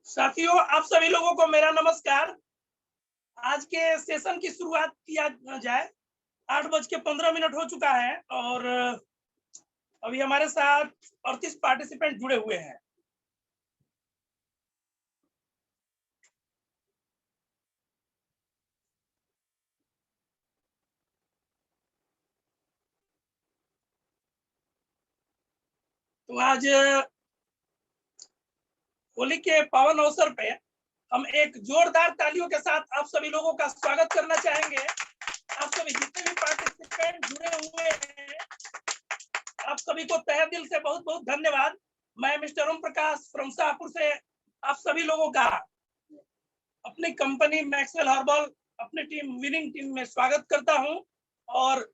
साथियों, आप सभी लोगों को मेरा नमस्कार। आज के सेशन की शुरुआत किया जाए। 8:15 हो चुका है और अभी हमारे साथ 38 पार्टिसिपेंट जुड़े हुए हैं। तो आज होली के पावन अवसर पे हम एक जोरदार तालियों के साथ आप सभी लोगों का स्वागत करना चाहेंगे। आप सभी जितने भी पार्टिसिपेंट जुड़े हुए हैं, आप सभी को तहे दिल से बहुत बहुत धन्यवाद। मैं मिस्टर ओम प्रकाश फ्रॉम शाहपुर से आप सभी लोगों का अपनी कंपनी मैक्सवेल हर्बल अपनी टीम विनिंग टीम में स्वागत करता हूं। और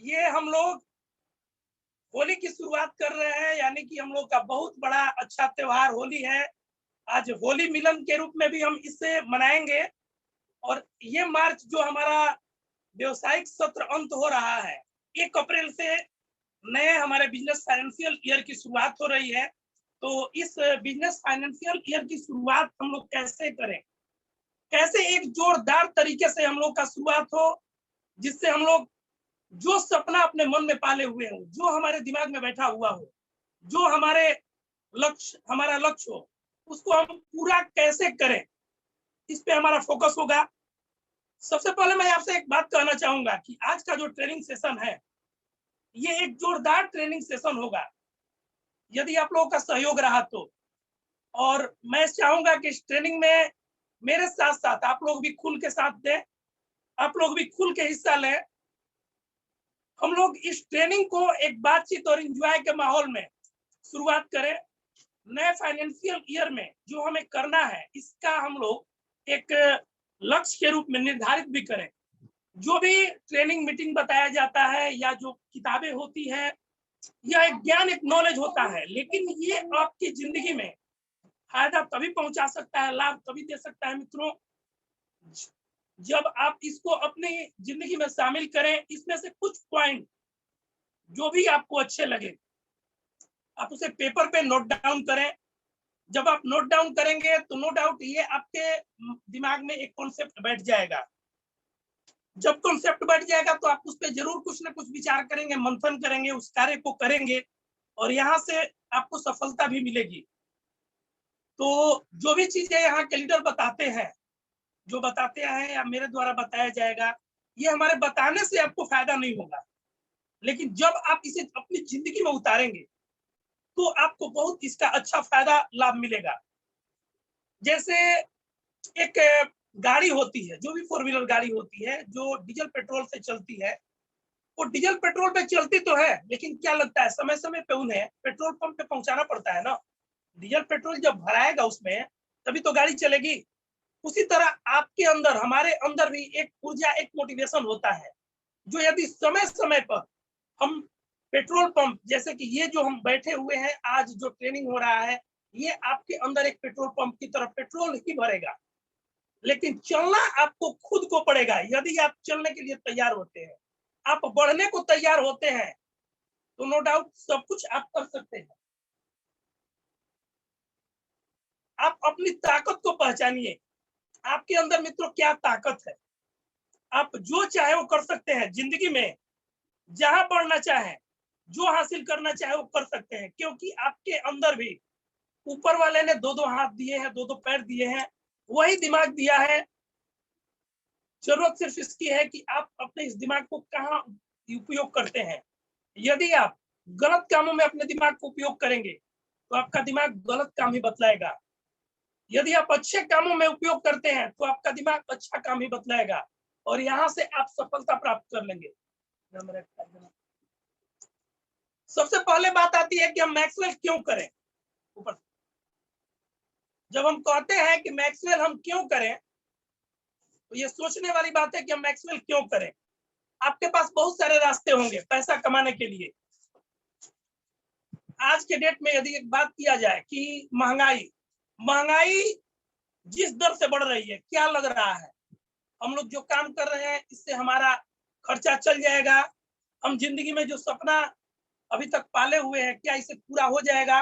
ये हम लोग होली की शुरुआत कर रहे हैं, यानी कि हम लोग का बहुत बड़ा अच्छा त्योहार होली है। आज होली मिलन के रूप में भी हम इसे मनाएंगे। और ये मार्च जो हमारा व्यवसायिक सत्र अंत हो रहा है, 1 अप्रैल से नए हमारे बिजनेस फाइनेंशियल ईयर की शुरुआत हो रही है। तो इस बिजनेस फाइनेंशियल ईयर की शुरुआत हम लोग कैसे करें, कैसे एक जोरदार तरीके से हम लोग का शुरुआत हो, जिससे हम लोग जो सपना अपने मन में पाले हुए हो, जो हमारे दिमाग में बैठा हुआ हो, जो हमारा लक्ष्य हो, उसको हम पूरा कैसे करें, इस पे हमारा फोकस होगा। सबसे पहले मैं आपसे एक बात कहना चाहूंगा कि आज का जो ट्रेनिंग सेशन है, ये एक जोरदार ट्रेनिंग सेशन होगा यदि आप लोगों का सहयोग रहा तो। और मैं चाहूंगा कि इस ट्रेनिंग में मेरे साथ साथ आप लोग भी खुल के साथ दें, आप लोग भी खुल के हिस्सा लें। हम लोग इस ट्रेनिंग को एक बातचीत और एंजॉय के माहौल में शुरुआत करें। नए फाइनेंशियल ईयर में जो हमें करना है, इसका हम लोग एक लक्ष्य के रूप में निर्धारित भी करें। जो भी ट्रेनिंग मीटिंग बताया जाता है या जो किताबें होती है, यह एक ज्ञान, एक नॉलेज होता है, लेकिन ये आपकी जिंदगी में फायदा तभी पहुंचा सकता है, लाभ तभी दे सकता है मित्रों, जब आप इसको अपनी जिंदगी में शामिल करें। इसमें से कुछ पॉइंट जो भी आपको अच्छे लगे, आप उसे पेपर पे नोट डाउन करें। जब आप नोट डाउन करेंगे तो नो डाउट ये आपके दिमाग में एक कॉन्सेप्ट बैठ जाएगा। जब कॉन्सेप्ट बैठ जाएगा तो आप उस पर जरूर कुछ ना कुछ विचार करेंगे, मंथन करेंगे, उस कार्य को करेंगे और यहाँ से आपको सफलता भी मिलेगी। तो जो भी चीजें यहाँ के लीडर बताते हैं, जो बताते हैं या मेरे द्वारा बताया जाएगा, ये हमारे बताने से आपको फायदा नहीं होगा, लेकिन जब आप इसे अपनी जिंदगी में उतारेंगे तो आपको बहुत इसका अच्छा फायदा लाभ मिलेगा। जैसे एक गाड़ी होती है, जो भी 4 व्हीलर गाड़ी होती है, जो डीजल पेट्रोल से चलती है, वो डीजल पेट्रोल पे चलती तो है, लेकिन क्या लगता है, समय समय पे उन्हें पेट्रोल पंप पे पहुंचाना पड़ता है ना। डीजल पेट्रोल जब भराएगा उसमें, तभी तो गाड़ी चलेगी। उसी तरह आपके अंदर, हमारे अंदर भी एक ऊर्जा, एक मोटिवेशन होता है, जो यदि समय समय पर हम पेट्रोल पंप, जैसे कि ये जो हम बैठे हुए हैं, आज जो ट्रेनिंग हो रहा है, ये आपके अंदर एक पेट्रोल पंप की तरफ पेट्रोल ही भरेगा, लेकिन चलना आपको खुद को पड़ेगा। यदि आप चलने के लिए तैयार होते हैं, आप बढ़ने को तैयार होते हैं, तो नो डाउट सब कुछ आप कर सकते हैं। आप अपनी ताकत को पहचानिए। आपके अंदर मित्रों क्या ताकत है, आप जो चाहे वो कर सकते हैं जिंदगी में। जहां बढ़ना चाहे, जो हासिल करना चाहे वो कर सकते हैं, क्योंकि आपके अंदर भी ऊपर वाले ने 2-2 हाथ दिए हैं, 2-2 पैर दिए हैं, वही दिमाग दिया है। जरूरत सिर्फ इसकी है कि आप अपने इस दिमाग को कहाँ उपयोग करते हैं। यदि आप गलत कामों में अपने दिमाग को उपयोग करेंगे तो आपका दिमाग गलत काम ही बतलाएगा। यदि आप अच्छे कामों में उपयोग करते हैं तो आपका दिमाग अच्छा काम ही बतलाएगा और यहाँ से आप सफलता प्राप्त कर लेंगे। सबसे पहले बात आती है कि हम मैक्सवेल क्यों करें। ऊपर जब हम कहते हैं कि मैक्सवेल हम क्यों करें, तो ये सोचने वाली बात है कि हम मैक्सवेल क्यों करें। आपके पास बहुत सारे रास्ते होंगे पैसा कमाने के लिए। आज के डेट में यदि एक बात किया जाए कि महंगाई जिस दर से बढ़ रही है, क्या लग रहा है हम लोग जो काम कर रहे हैं इससे हमारा खर्चा चल जाएगा, हम जिंदगी में जो सपना अभी तक पाले हुए हैं क्या इससे पूरा हो जाएगा।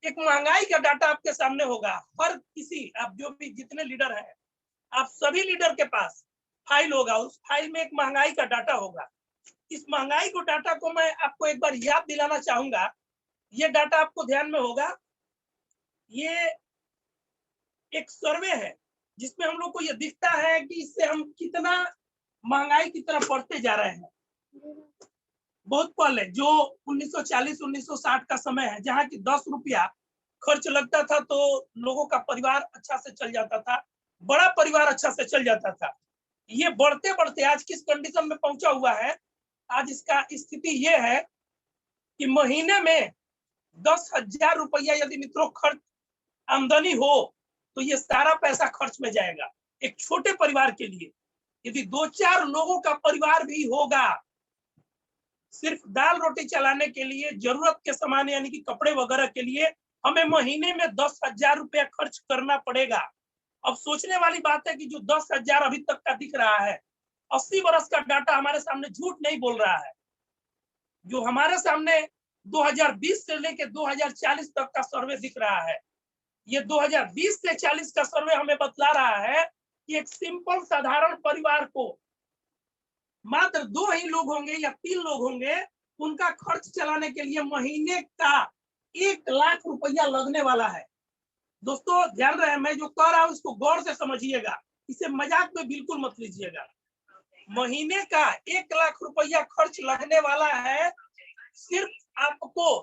एक महंगाई का डाटा आपके सामने होगा। हर किसी, आप जो भी जितने लीडर हैं, आप सभी लीडर के पास फाइल होगा, उस फाइल में एक महंगाई का डाटा होगा। इस महंगाई को डाटा को मैं आपको एक बार याद दिलाना चाहूंगा। ये डाटा आपको ध्यान में होगा, ये एक सर्वे है जिसमें हम लोग को ये दिखता है कि इससे हम कितना महंगाई की तरफ बढ़ते जा रहे हैं। बहुत पहले जो 1940-1960 का समय है, जहाँ की 10 रुपया खर्च लगता था तो लोगों का परिवार अच्छा से चल जाता था, बड़ा परिवार अच्छा से चल जाता था। ये बढ़ते बढ़ते आज किस कंडीशन में पहुंचा हुआ है, आज इसका स्थिति ये है कि महीने में 10,000 रुपया यदि मित्रों खर्च आमदनी हो तो ये सारा पैसा खर्च में जाएगा। एक छोटे परिवार के लिए यदि 2-4 लोगों का परिवार भी होगा, सिर्फ दाल रोटी चलाने के लिए, जरूरत के सामान यानी कि कपड़े वगैरह के लिए हमें महीने में 10,000 रुपया खर्च करना पड़ेगा। अब सोचने वाली बात है कि जो 10,000 अभी तक का दिख रहा है, 80 वर्ष का डाटा हमारे सामने झूठ नहीं बोल रहा है। जो हमारे सामने 2020 से लेकर 2040 तक का सर्वे दिख रहा है, ये 2020 से 40 का सर्वे हमें बतला रहा है कि एक सिंपल साधारण परिवार को मात्र 2 ही लोग होंगे या 3 लोग होंगे, उनका खर्च चलाने के लिए महीने का 1 लाख रुपया लगने वाला है। दोस्तों ध्यान रहे, मैं जो कह रहा हूं इसको गौर से समझिएगा, इसे मजाक में बिल्कुल मत लीजिएगा। महीने का 1 लाख रुपया खर्च लगने वाला है सिर्फ आपको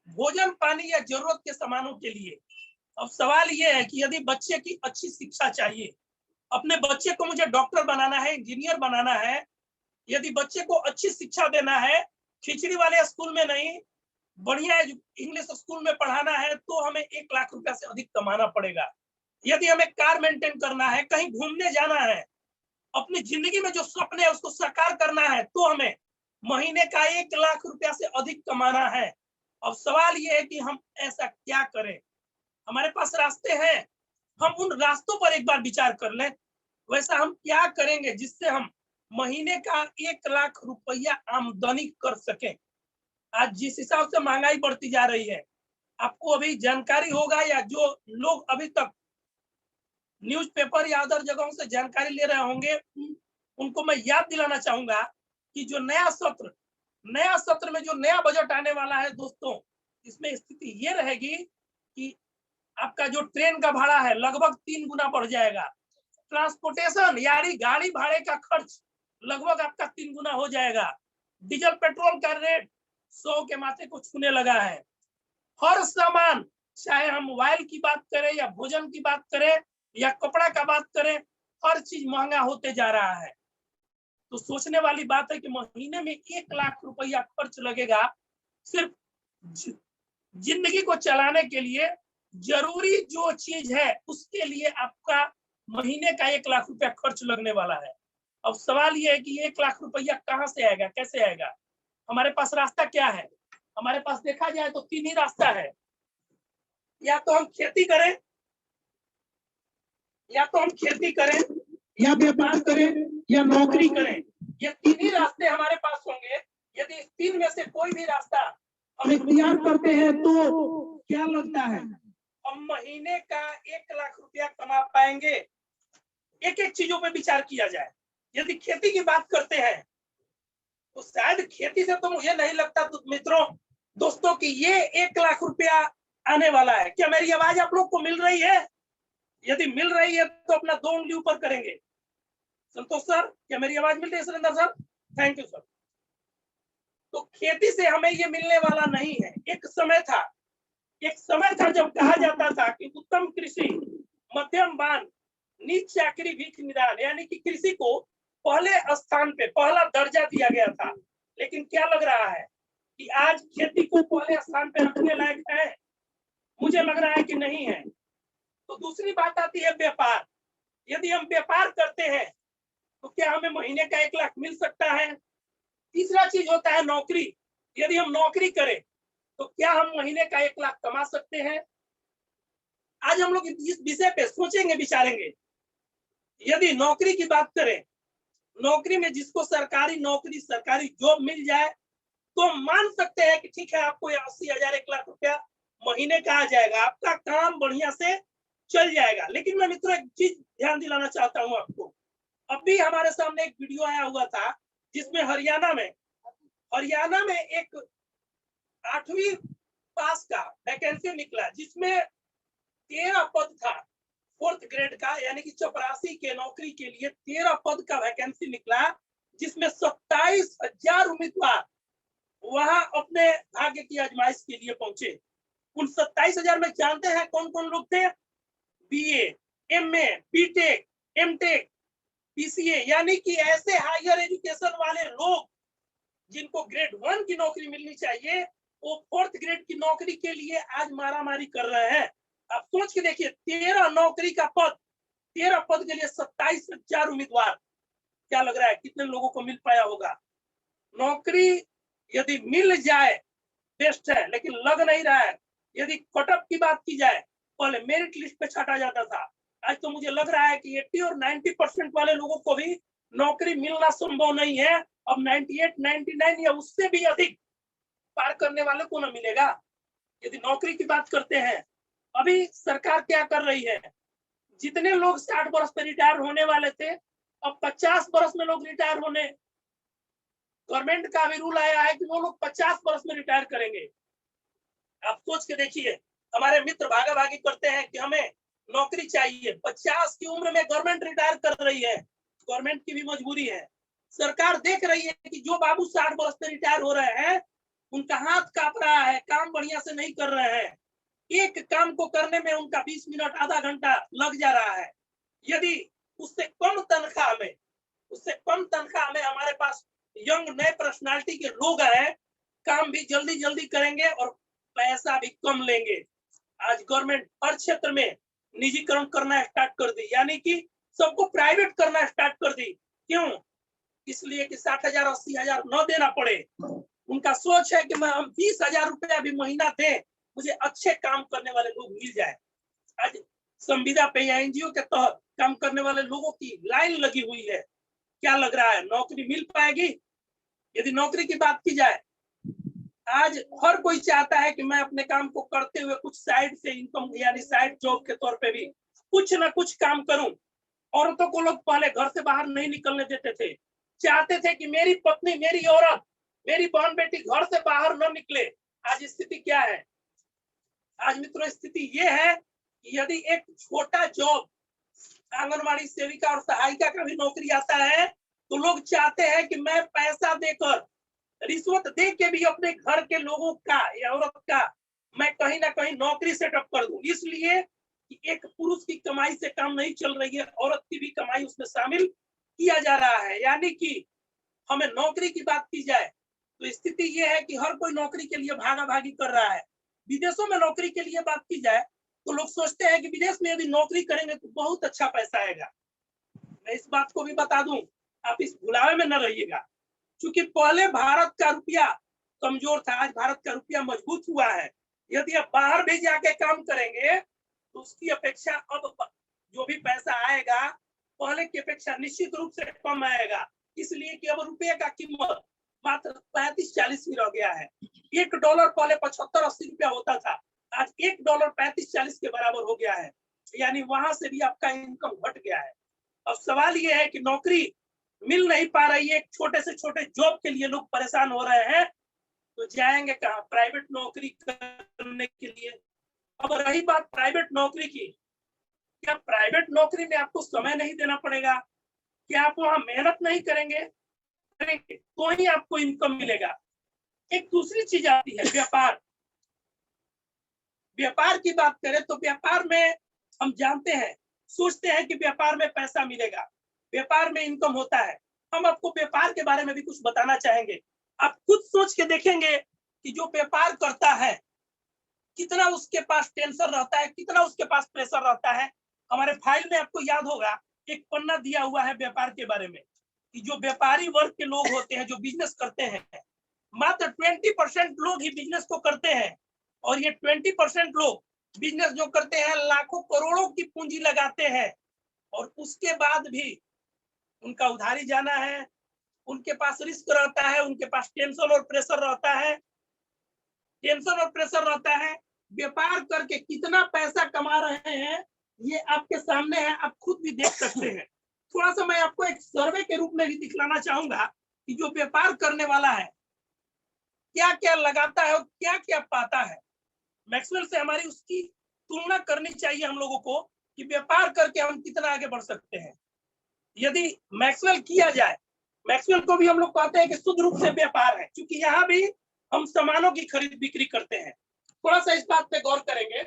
भोजन पानी या जरूरत के सामानों के लिए। अब सवाल ये है कि यदि बच्चे की अच्छी शिक्षा चाहिए, अपने बच्चे को मुझे डॉक्टर बनाना है, इंजीनियर बनाना है, यदि बच्चे को अच्छी शिक्षा देना है, खिचड़ी वाले स्कूल में नहीं, बढ़िया इंग्लिश स्कूल में पढ़ाना है, तो हमें 1 लाख रुपया से अधिक कमाना पड़ेगा। यदि हमें कार मेंटेन करना है, कहीं घूमने जाना है, अपनी जिंदगी में जो सपने है उसको साकार करना है, तो हमें महीने का 1 लाख रुपया से अधिक कमाना है। अब सवाल ये है कि हम ऐसा क्या करें। हमारे पास रास्ते हैं, हम उन रास्तों पर एक बार विचार कर लें। वैसा हम क्या करेंगे जिससे हम महीने का 1 लाख रुपया आमदनी कर सकें। आज जिस हिसाब से महंगाई बढ़ती जा रही है, आपको अभी जानकारी होगा, या जो लोग अभी तक न्यूज़पेपर या अदर जगहों से जानकारी ले रहे होंगे, उनको मैं याद दिलाना चाहूंगा कि जो नया सत्र में जो नया बजट आने वाला है दोस्तों, इसमें स्थिति ये रहेगी कि आपका जो ट्रेन का भाड़ा है लगभग 3 गुना बढ़ जाएगा। ट्रांसपोर्टेशन यानी गाड़ी भाड़े का खर्च लगभग आपका 3 गुना हो जाएगा। डीजल पेट्रोल का रेट 100 के माथे को छूने लगा है। हर सामान, चाहे हम मोबाइल की बात करें या भोजन की बात करें या कपड़ा का बात करें, हर चीज महंगा होते जा रहा है। तो सोचने वाली बात है कि महीने में 1 लाख रुपया खर्च लगेगा सिर्फ जिंदगी को चलाने के लिए। जरूरी जो चीज है उसके लिए आपका महीने का 1 लाख रुपया खर्च लगने वाला है। अब सवाल ये है कि 1 लाख रुपया कहाँ से आएगा, कैसे आएगा। हमारे पास रास्ता क्या है। हमारे पास देखा जाए तो 3 ही रास्ता है। या तो हम खेती करें, या व्यापार करें, या नौकरी करें। ये 3 ही रास्ते हमारे पास होंगे। यदि 3 में से कोई भी रास्ता हम इख्तियार करते हैं तो क्या लगता है हम महीने का 1 लाख रुपया कमा पाएंगे। एक एक चीजों पे विचार किया जाए। यदि खेती की बात करते हैं तो शायद खेती से तो मुझे नहीं लगता तो मित्रों दोस्तों कि ये 1 लाख रुपया आने वाला है। क्या मेरी आवाज आप लोग को मिल रही है? यदि मिल रही है तो अपना 2 उंगली ऊपर करेंगे। संतोष सर, क्या मेरी आवाज मिल रही है? Surendra sir, thank you sir. तो खेती से हमें ये मिलने वाला नहीं है। एक समय था जब कहा जाता था कि उत्तम कृषि, मध्यम बान, नीच चाकरी भीख निदान, यानी कि कृषि को पहले स्थान पे पहला दर्जा दिया गया था। लेकिन क्या लग रहा है कि आज खेती को पहले स्थान पे रखने लायक है? मुझे लग रहा है कि नहीं है। तो दूसरी बात आती है व्यापार। यदि हम व्यापार करते हैं तो क्या हमें महीने का 1 लाख मिल सकता है? तीसरा चीज होता है नौकरी। यदि हम नौकरी करें तो क्या हम महीने का 1 लाख कमा सकते हैं? आज हम लोग इस विषय पे सोचेंगे, विचारेंगे। यदि नौकरी की बात करें, नौकरी में जिसको सरकारी नौकरी, सरकारी जॉब मिल जाए तो मान सकते हैं कि ठीक है आपको 80,000 1 लाख रुपया महीने का आ जाएगा, आपका काम बढ़िया से चल जाएगा। लेकिन मैं मित्रों एक चीज ध्यान दिलाना चाहता हूँ आपको, अभी हमारे सामने एक वीडियो आया हुआ था जिसमें हरियाणा में एक 8वीं पास का वैकेंसी निकला, जिसमें 13 पद था 4th ग्रेड का, यानी कि चपरासी के नौकरी के लिए 13 पद का वैकेंसी निकला, जिसमें 27,000 उम्मीदवार वहां अपने भाग्य की आजमाइश के लिए पहुंचे। उन 27,000 में जानते हैं कौन कौन लोग थे? BA, MA, BTech, MTech, PCA, यानी कि ऐसे हायर एजुकेशन वाले लोग जिनको ग्रेड 1 की नौकरी मिलनी चाहिए, वो 4th ग्रेड की नौकरी के लिए आज मारामारी कर रहे हैं। आप सोच के देखिए, 13 नौकरी का पद, 13 पद के लिए 27,000 उम्मीदवार। क्या लग रहा है कितने लोगों को मिल पाया होगा? नौकरी यदि मिल जाए बेस्ट है, लेकिन लग नहीं रहा है। यदि कटअप की बात की जाए, पहले मेरिट लिस्ट पे छाटा जाता था, आज तो मुझे लग रहा है कि 80 और 90% वाले लोगों को भी नौकरी मिलना संभव नहीं है। अब 98, 99 या उससे भी अधिक पार करने वाले को ना मिलेगा। यदि नौकरी की बात करते हैं, अभी सरकार क्या कर रही है, जितने लोग 60 वर्ष पे रिटायर होने वाले थे, अब 50 वर्ष में लोग रिटायर होने, गवर्नमेंट का भी रूल आया है कि वो लोग 50 वर्ष में रिटायर करेंगे। आप सोच के देखिए, हमारे मित्र भागा भागी करते हैं कि हमें नौकरी चाहिए, 50 की उम्र में गवर्नमेंट रिटायर कर रही है, गवर्नमेंट की भी मजबूरी है। सरकार देख रही है कि जो बाबू 60 वर्ष पे रिटायर हो रहे हैं, उनका हाथ कांप रहा है, काम बढ़िया से नहीं कर रहे हैं, एक काम को करने में उनका 20 मिनट आधा घंटा लग जा रहा है। यदि उससे कम तनख्वाह में हमारे पास यंग नए पर्सनालिटी के लोग हैं, काम भी जल्दी जल्दी करेंगे और पैसा भी कम लेंगे। आज गवर्नमेंट हर क्षेत्र में निजीकरण करना स्टार्ट कर दी, यानी कि सबको प्राइवेट करना स्टार्ट कर दी। क्यों? इसलिए कि 60,000 80,000 न देना पड़े। उनका सोच है कि मैं हम 20,000 रुपया भी महीना दें, मुझे अच्छे काम करने वाले लोग मिल जाए। आज संविदा पे या एनजीओ के तहत काम करने वाले लोगों की लाइन लगी हुई है। क्या लग रहा है नौकरी मिल पाएगी? यदि नौकरी की बात की जाए, आज हर कोई चाहता है कि मैं अपने काम को करते हुए कुछ साइड से इनकम, यानी साइड जॉब के तौर पे भी कुछ ना कुछ काम करूं। औरतों को लोग पहले घर से बाहर नहीं निकलने देते थे, चाहते थे कि मेरी पत्नी, मेरी औरत, मेरी बहन बेटी घर से बाहर न निकले। आज स्थिति क्या है? आज मित्रों स्थिति ये है कि यदि एक छोटा जॉब, आंगनवाड़ी सेविका और सहायिका का भी नौकरी आता है, तो लोग चाहते हैं कि मैं पैसा देकर, रिश्वत दे के भी अपने घर के लोगों का या औरत का मैं कहीं ना कहीं नौकरी सेटअप कर दूं। इसलिए कि एक पुरुष की कमाई से काम नहीं चल रही है, औरत की भी कमाई उसमें शामिल किया जा रहा है। यानी कि हमें नौकरी की बात की जाए तो स्थिति ये है कि हर कोई नौकरी के लिए भागा भागी कर रहा है। विदेशों में नौकरी के लिए बात की जाए तो लोग सोचते हैं कि विदेश में यदि नौकरी करेंगे तो बहुत अच्छा पैसा आएगा। मैं इस बात को भी बता दूं, आप इस भुलावे में न रहिएगा, क्योंकि पहले भारत का रुपया कमजोर था, आज भारत का रुपया मजबूत हुआ है। यदि आप बाहर भी जाके काम करेंगे तो उसकी अपेक्षा अब जो भी पैसा आएगा पहले की अपेक्षा निश्चित रूप से कम आएगा, इसलिए कि अब रुपये का कीमत मात्र 35-40 में रह गया है। $1 पहले 75-80 रुपया होता था, आज $1 35-40 के बराबर हो गया है, यानी वहां से भी आपका इनकम घट गया है। अब सवाल ये है कि नौकरी मिल नहीं पा रही है, छोटे से छोटे जॉब के लिए लोग परेशान हो रहे हैं, तो जाएंगे कहाँ? प्राइवेट नौकरी करने के लिए। अब रही बात प्राइवेट नौकरी की, क्या प्राइवेट नौकरी में आपको समय नहीं देना पड़ेगा? क्या आप वहां मेहनत नहीं करेंगे तो ही आपको इनकम मिलेगा? एक दूसरी चीज आती है व्यापार। व्यापार की बात करें तो व्यापार में हम जानते हैं, सोचते हैं कि व्यापार में पैसा मिलेगा, व्यापार में इनकम होता है। हम आपको व्यापार के बारे में भी कुछ बताना चाहेंगे। आप खुद सोच के देखेंगे कि जो व्यापार करता है कितना उसके पास टेंशन रहता है, कितना उसके पास प्रेशर रहता है। हमारे फाइल में आपको याद होगा एक पन्ना दिया हुआ है व्यापार के बारे में, कि जो व्यापारी वर्ग के लोग होते हैं, जो बिजनेस करते हैं, मात्र 20% लोग ही बिजनेस को करते हैं, और ये 20% लोग बिजनेस जो करते हैं लाखों करोड़ों की पूंजी लगाते हैं, और उसके बाद भी उनका उधारी जाना है, उनके पास रिस्क रहता है, उनके पास टेंशन और प्रेशर रहता है, व्यापार करके कितना पैसा कमा रहे हैं ये आपके सामने है, आप खुद भी देख सकते हैं। थोड़ा सा मैं आपको एक सर्वे के रूप में भी दिखलाना चाहूंगा कि जो व्यापार करने वाला है क्या क्या लगाता है और क्या क्या पाता है। मैक्सवेल से हमारी उसकी तुलना करनी चाहिए हम लोगों को कि व्यापार करके हम कितना आगे बढ़ सकते हैं। यदि मैक्सवेल किया जाए, मैक्सवेल को भी हम लोग कहते हैं कि शुद्ध रूप से व्यापार है, क्योंकि यहाँ भी हम सामानों की खरीद बिक्री करते हैं। थोड़ा सा इस बात पे गौर करेंगे।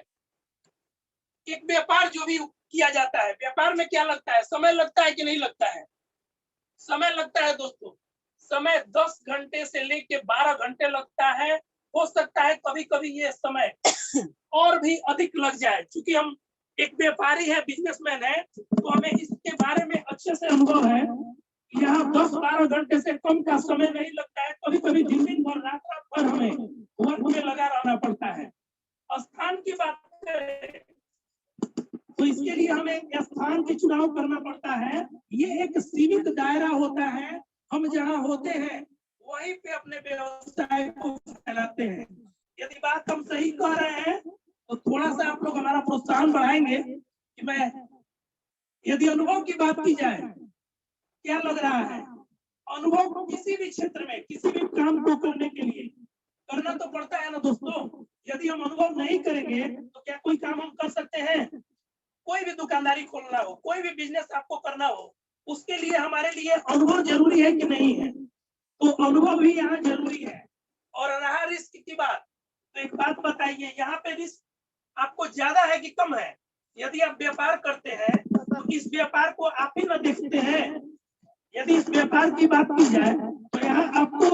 एक व्यापार जो भी किया जाता है, व्यापार में क्या लगता है? समय लगता है कि नहीं लगता है? समय लगता है दोस्तों। समय 10 घंटे से लेके 12 घंटे लगता है। हो सकता है कभी कभी ये समय और भी अधिक लग जाए, क्योंकि हम एक व्यापारी है, बिजनेसमैन है, तो हमें इसके बारे में अच्छे से अनुभव है। यहाँ 10-12 घंटे से कम का समय नहीं लगता है। कभी कभी दिन भर रात भर हमें वर्क में लगा रहना पड़ता है। स्थान की बात करें तो इसके लिए हमें एक स्थान की चुनाव करना पड़ता है। ये एक सीमित दायरा होता है, हम जहाँ होते हैं वहीं पे अपने व्यवसाय को फैलाते हैं। यदि बात हम सही कह रहे हैं तो थोड़ा सा आप लोग हमारा प्रोत्साहन बढ़ाएंगे कि मैं, यदि अनुभव की बात की जाए, क्या लग रहा है? अनुभव किसी भी क्षेत्र में किसी भी काम को करने के लिए करना तो पड़ता है ना दोस्तों। यदि हम अनुभव नहीं करेंगे तो क्या कोई काम हम कर सकते हैं? कोई भी दुकानदारी खोलना हो, कोई भी बिजनेस आपको करना हो, उसके लिए हमारे लिए अनुभव जरूरी है कि नहीं है? तो अनुभव भी यहाँ जरूरी है। और रहा रिस्क की बात, तो एक बात बताइए, यहाँ पे रिस्क आपको ज्यादा है कि कम है? यदि आप व्यापार करते हैं तो इस व्यापार को आप ही न देखते हैं। यदि इस व्यापार की बात की जाए तो यहाँ आपको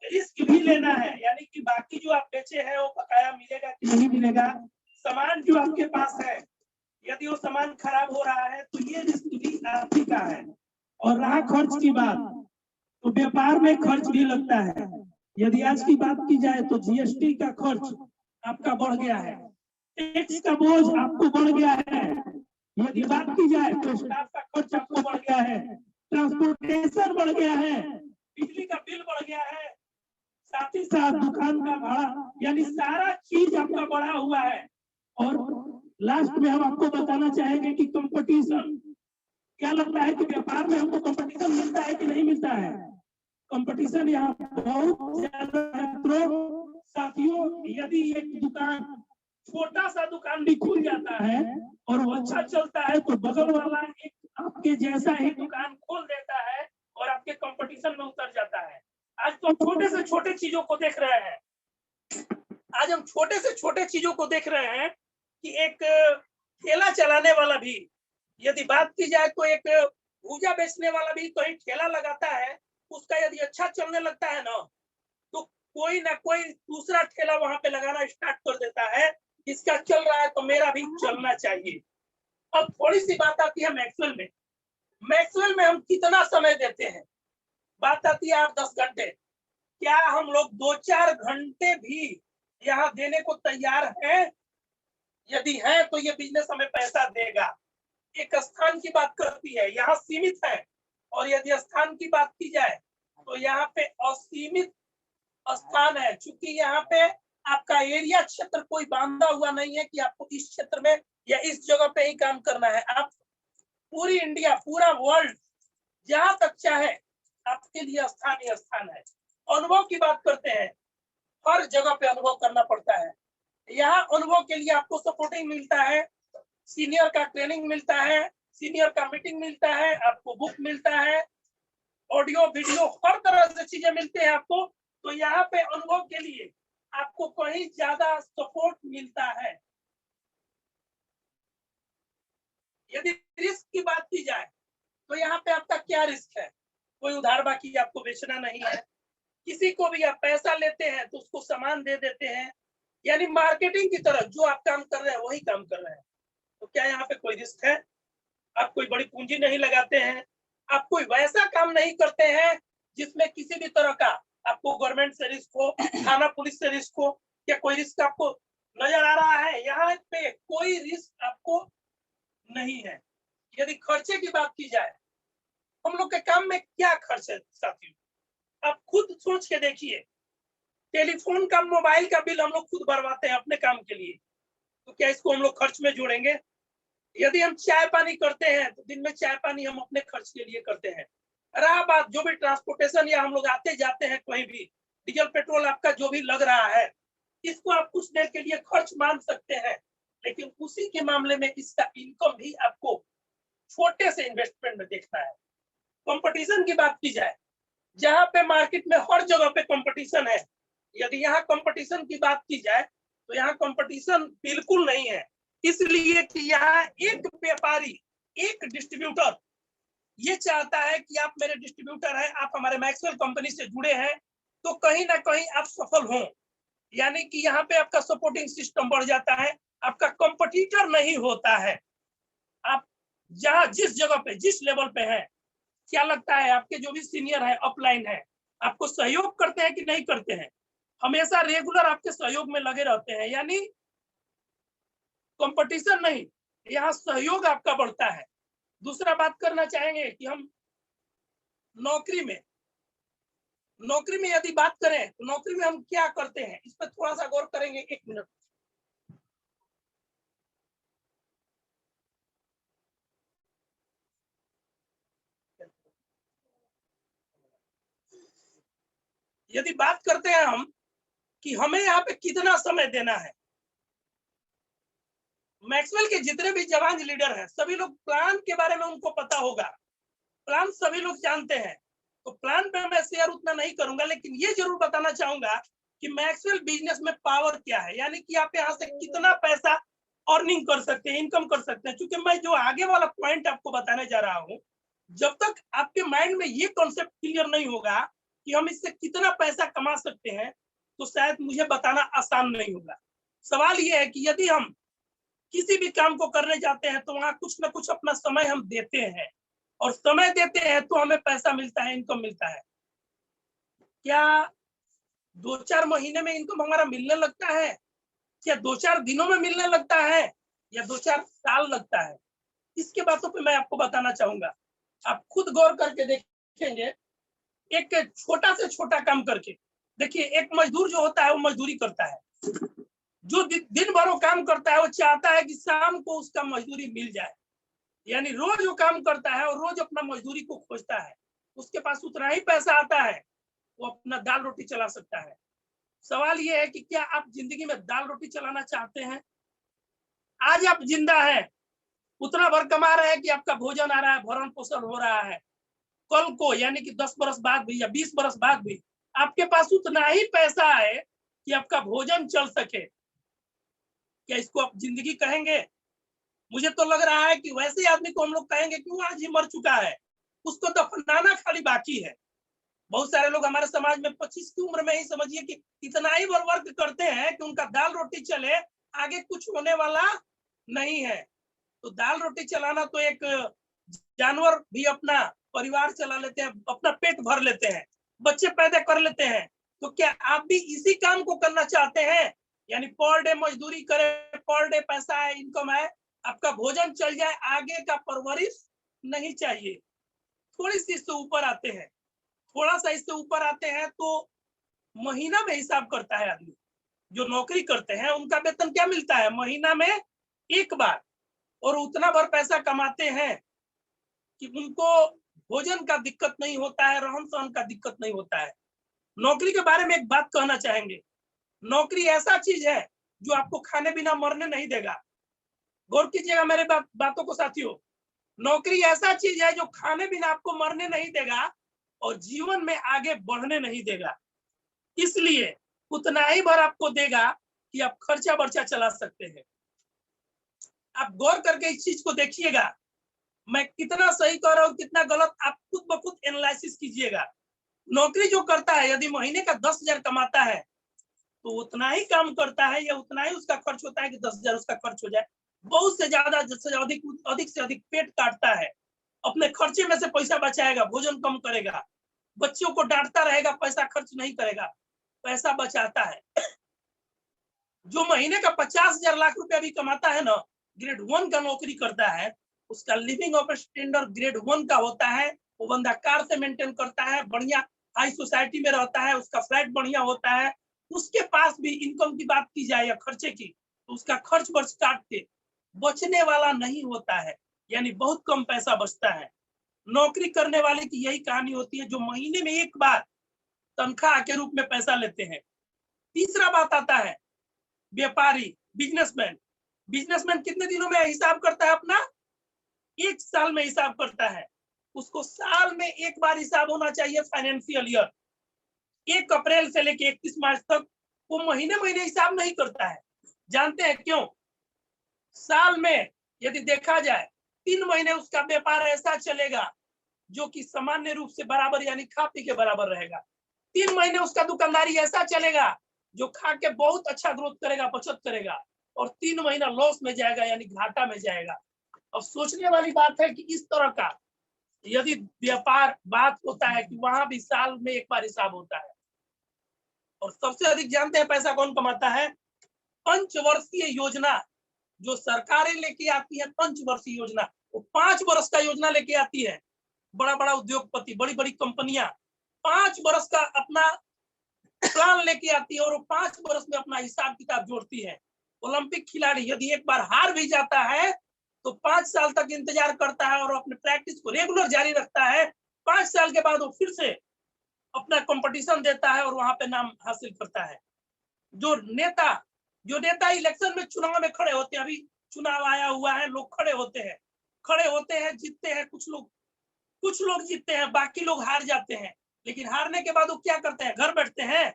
रिस्क भी लेना है, यानी कि बाकी जो आप बेचे हैं वो बकाया मिलेगा कि नहीं मिलेगा। सामान जो आपके पास है, यदि वो सामान खराब हो रहा है तो ये रिस्क भी आप ही का है। और रहा खर्च की बात, तो व्यापार में खर्च भी लगता है। यदि आज की बात की जाए तो जीएसटी का खर्च आपका बढ़ गया है, टैक्स का बोझ आपको बढ़ गया है। यदि बात की जाए तो स्टाफ का खर्च आपको बढ़ गया है, ट्रांसपोर्टेशन बढ़ गया है, बिजली का बिल बढ़ गया है, साथ ही साथ दुकान का भाड़ा, यानी सारा चीज आपका बढ़ा हुआ है। और लास्ट में हम आपको बताना चाहेंगे कि कंपटीशन, क्या लगता है कि व्यापार में हमको कंपटीशन मिलता है कि नहीं मिलता है? कंपटीशन यहाँ बहुत ज्यादा है। साथियों, यदि एक दुकान, छोटा सा दुकान भी खुल जाता है और वो अच्छा चलता है तो बगल वाला एक आपके जैसा ही दुकान खोल देता है और आपके कंपटीशन में उतर जाता है। आज तो हम छोटे से छोटे चीजों को देख रहे हैं। आज हम छोटे से छोटे चीजों को देख रहे हैं कि एक ठेला चलाने वाला भी, यदि बात की जाए तो एक भूजा बेचने वाला भी कहीं ठेला लगाता है, उसका यदि अच्छा चलने लगता है ना, तो कोई ना कोई दूसरा ठेला वहां पे लगाना स्टार्ट कर देता है। इसका चल रहा है तो मेरा भी चलना चाहिए। अब थोड़ी सी बात आती है मैक्सवेल में। मैक्सवेल में हम कितना समय देते हैं? बात आती है 8-10 घंटे। क्या हम लोग 2-4 घंटे भी यहाँ देने को तैयार हैं? यदि है तो ये बिजनेस हमें पैसा देगा। एक स्थान की बात करती है, यहाँ सीमित है, और यदि स्थान की बात की जाए तो यहाँ पे असीमित स्थान है, क्योंकि यहाँ पे आपका एरिया क्षेत्र कोई बांधा हुआ नहीं है कि आपको इस क्षेत्र में या इस जगह पे ही काम करना है। आप पूरी इंडिया, पूरा वर्ल्ड, जहां तक चाहे आपके लिए स्थान ही स्थान है। अनुभव की बात करते हैं, हर जगह पे अनुभव करना पड़ता है। यहाँ अनुभव के लिए आपको सपोर्टिंग मिलता है, सीनियर का ट्रेनिंग मिलता है, सीनियर का मीटिंग मिलता है, आपको बुक मिलता है, ऑडियो वीडियो हर तरह से चीजें मिलते हैं आपको। तो यहाँ पे अनुभव के लिए आपको कहीं ज्यादा सपोर्ट मिलता है। यदि रिस्क की बात की जाए तो यहाँ पे आपका क्या रिस्क है? कोई उधार बाकी आपको बेचना नहीं है, किसी को भी आप पैसा लेते हैं तो उसको सामान दे देते हैं, यानी मार्केटिंग की तरह जो आप काम कर रहे हैं वही काम कर रहे हैं। तो क्या यहाँ पे कोई रिस्क है? आप कोई बड़ी पूंजी नहीं लगाते हैं, आप कोई वैसा काम नहीं करते हैं जिसमें किसी भी तरह का आपको गवर्नमेंट से रिस्क हो, थाना पुलिस से रिस्क हो। क्या कोई रिस्क आपको नजर आ रहा है? यहाँ पे कोई रिस्क आपको नहीं है। यदि खर्चे की बात की जाए, हम लोग के काम में क्या खर्च है साथियों? आप खुद सोच के देखिए। टेलीफोन का, मोबाइल का बिल हम लोग खुद भरवाते हैं अपने काम के लिए। क्या इसको हम लोग खर्च में जोड़ेंगे? यदि हम चाय पानी करते हैं तो दिन में चाय पानी हम अपने खर्च के लिए करते हैं। रहा बात जो भी ट्रांसपोर्टेशन या हम लोग आते जाते हैं कहीं भी, डीजल पेट्रोल आपका जो भी लग रहा है, इसको आप कुछ देर के लिए खर्च मान सकते हैं, लेकिन उसी के मामले में इसका इनकम भी आपको छोटे से इन्वेस्टमेंट में देखना है। कंपटीशन की बात की जाए, जहां पे मार्केट में हर जगह पे कंपटीशन है, यदि यहाँ कंपटीशन की बात की जाए तो यहाँ कंपटीशन बिल्कुल नहीं है, इसलिए कि यहाँ एक व्यापारी, एक डिस्ट्रीब्यूटर ये चाहता है कि आप मेरे डिस्ट्रीब्यूटर हैं, आप हमारे मैक्सवेल कंपनी से जुड़े हैं, तो कहीं ना कहीं आप सफल हों, यानी कि यहाँ पे आपका सपोर्टिंग सिस्टम बढ़ जाता है, आपका कंपटीटर नहीं होता है। आप जहां जिस जगह पे जिस लेवल पे है, क्या लगता है आपके जो भी सीनियर है अपलाइन है आपको सहयोग करते हैं कि नहीं करते हैं? हमेशा रेगुलर आपके सहयोग में लगे रहते हैं, यानी कंपटीशन नहीं, यहाँ सहयोग आपका बढ़ता है। दूसरा बात करना चाहेंगे कि हम नौकरी में यदि बात करें तो नौकरी में हम क्या करते हैं, इस पर थोड़ा सा गौर करेंगे। 1 मिनट। यदि बात करते हैं हम कि हमें यहाँ पे कितना समय देना है, मैक्सवेल के जितने भी जवान लीडर हैं सभी लोग प्लान के बारे में उनको पता होगा, प्लान सभी लोग जानते हैं, तो प्लान पे मैं शेयर उतना नहीं करूंगा, लेकिन ये जरूर बताना चाहूंगा कि मैक्सवेल बिजनेस में पावर क्या है, यानी कि आप यहाँ से कितना पैसा अर्निंग कर सकते हैं, इनकम कर सकते हैं। क्योंकि मैं जो आगे वाला पॉइंट आपको बताने जा रहा हूँ, जब तक आपके माइंड में ये कॉन्सेप्ट क्लियर नहीं होगा कि हम इससे कितना पैसा कमा सकते हैं, तो शायद मुझे बताना आसान नहीं होगा। सवाल ये है कि यदि हम किसी भी काम को करने जाते हैं तो वहां कुछ ना कुछ अपना समय हम देते हैं, और समय देते हैं तो हमें पैसा मिलता है, इनकम मिलता है। क्या 2-4 महीने में इनकम हमारा मिलने लगता है, क्या 2-4 दिनों में मिलने लगता है, या 2-4 साल लगता है? इसके बातों पे मैं आपको बताना चाहूंगा। आप खुद गौर करके देखेंगे, एक छोटा से छोटा काम करके देखिए, एक मजदूर जो होता है वो मजदूरी करता है, जो दिन भर वो काम करता है वो चाहता है कि शाम को उसका मजदूरी मिल जाए, यानी रोज वो काम करता है और रोज अपना मजदूरी को खोजता है, उसके पास उतना ही पैसा आता है, वो अपना दाल रोटी चला सकता है। सवाल ये है कि क्या आप जिंदगी में दाल रोटी चलाना चाहते हैं? आज आप जिंदा हैं, उतना भर कमा रहे हैं कि आपका भोजन आ रहा है, भरण पोषण हो रहा है, कल को यानी कि 10 बरस बाद भी या 20 बरस बाद भी आपके पास उतना ही पैसा है कि आपका भोजन चल सके, क्या इसको आप जिंदगी कहेंगे? मुझे तो लग रहा है कि वैसे आदमी को हम लोग कहेंगे कि वो आज ही मर चुका है, उसको दफनाना खाली बाकी है। बहुत सारे लोग हमारे समाज में 25 की उम्र में ही समझिए कि इतना ही वर्क करते हैं कि उनका दाल रोटी चले, आगे कुछ होने वाला नहीं है। तो दाल रोटी चलाना तो एक जानवर भी अपना परिवार चला लेते हैं, अपना पेट भर लेते हैं, बच्चे पैदा कर लेते हैं, तो क्या आप भी इसी काम को करना चाहते हैं? यानी पर डे मजदूरी करे, पर डे पैसा है, इनकम है, आपका भोजन चल जाए, आगे का परवरिश नहीं चाहिए। थोड़ी सी इससे ऊपर आते हैं, थोड़ा सा इससे ऊपर आते हैं तो महीना में हिसाब करता है आदमी। जो नौकरी करते हैं उनका वेतन क्या मिलता है? महीना में एक बार, और उतना भर पैसा कमाते हैं कि उनको भोजन का दिक्कत नहीं होता है, रहन सहन का दिक्कत नहीं होता है। नौकरी के बारे में एक बात कहना चाहेंगे, नौकरी ऐसा चीज है जो आपको खाने बिना मरने नहीं देगा। गौर कीजिएगा मेरे बातों को साथियों, नौकरी ऐसा चीज है जो खाने बिना आपको मरने नहीं देगा और जीवन में आगे बढ़ने नहीं देगा, इसलिए उतना ही भर आपको देगा कि आप खर्चा बर्चा चला सकते हैं। आप गौर करके इस चीज को देखिएगा, मैं कितना सही कह रहा हूँ कितना गलत, आप खुद ब खुद एनालिसिस कीजिएगा। नौकरी जो करता है यदि महीने का 10,000 कमाता है तो उतना ही काम करता है या उतना ही उसका खर्च होता है कि 10,000 उसका खर्च हो जाए। बहुत से ज्यादा अधिक से अधिक पेट काटता है, अपने खर्चे में से पैसा बचाएगा, भोजन कम करेगा, बच्चों को डांटता रहेगा, पैसा खर्च नहीं करेगा, पैसा बचाता है। जो महीने का 50,000 लाख रुपया भी कमाता है ना, ग्रेड 1 का नौकरी करता है, उसका लिविंग ऑफ स्टैंडर्ड ग्रेड 1 का होता है, वो बंदा कार से मेंटेन करता है, बढ़िया हाई सोसाइटी में रहता है, उसका फ्लैट बढ़िया होता है, उसके पास भी इनकम की बात की जाए या खर्चे की तो उसका खर्च वर्च काट के बचने वाला नहीं होता है, यानी बहुत कम पैसा बचता है। नौकरी करने वाले की यही कहानी होती है, जो महीने में एक बार तनख्वाह के रूप में पैसा लेते हैं। तीसरा बात आता है व्यापारी, बिजनेसमैन। बिजनेसमैन कितने दिनों में हिसाब करता है अपना? 1 साल में हिसाब करता है। उसको साल में एक बार हिसाब होना चाहिए, फाइनेंशियल ईयर। 1 अप्रैल से लेके 31 मार्च तक वो महीने महीने हिसाब नहीं करता है। जानते हैं क्यों? साल में यदि देखा जाए 3 महीने उसका व्यापार ऐसा चलेगा जो कि सामान्य रूप से बराबर यानी खा पी के बराबर रहेगा। 3 महीने उसका दुकानदारी ऐसा चलेगा जो खा के बहुत अच्छा ग्रोथ करेगा, बचत करेगा, और 3 महीना लॉस में जाएगा यानी घाटा में जाएगा। अब सोचने वाली बात है कि इस तरह का यदि व्यापार बात होता है कि वहां भी साल में एक बार हिसाब होता है। और सबसे अधिक जानते हैं पैसा कौन कमाता है? पंचवर्षीय योजना जो सरकारें लेके आती है, पंचवर्षीय योजना, वो 5 वर्ष का योजना लेके आती है। बड़ा बड़ा उद्योगपति, बड़ी बड़ी कंपनियां 5 वर्ष का अपना प्लान लेके आती है और वो 5 वर्ष में अपना हिसाब किताब जोड़ती है। ओलंपिक खिलाड़ी यदि एक बार हार भी जाता है तो 5 साल तक इंतजार करता है और अपने प्रैक्टिस को रेगुलर जारी रखता है। 5 साल के बाद वो फिर से अपना कंपटीशन देता है और वहां पे नाम हासिल करता है। जो नेता इलेक्शन में, चुनाव में खड़े होते हैं, अभी चुनाव आया हुआ है, लोग खड़े होते हैं, जीतते हैं, कुछ लोग जीतते हैं, बाकी लोग हार जाते हैं। लेकिन हारने के बाद वो क्या करते हैं? घर बैठते हैं?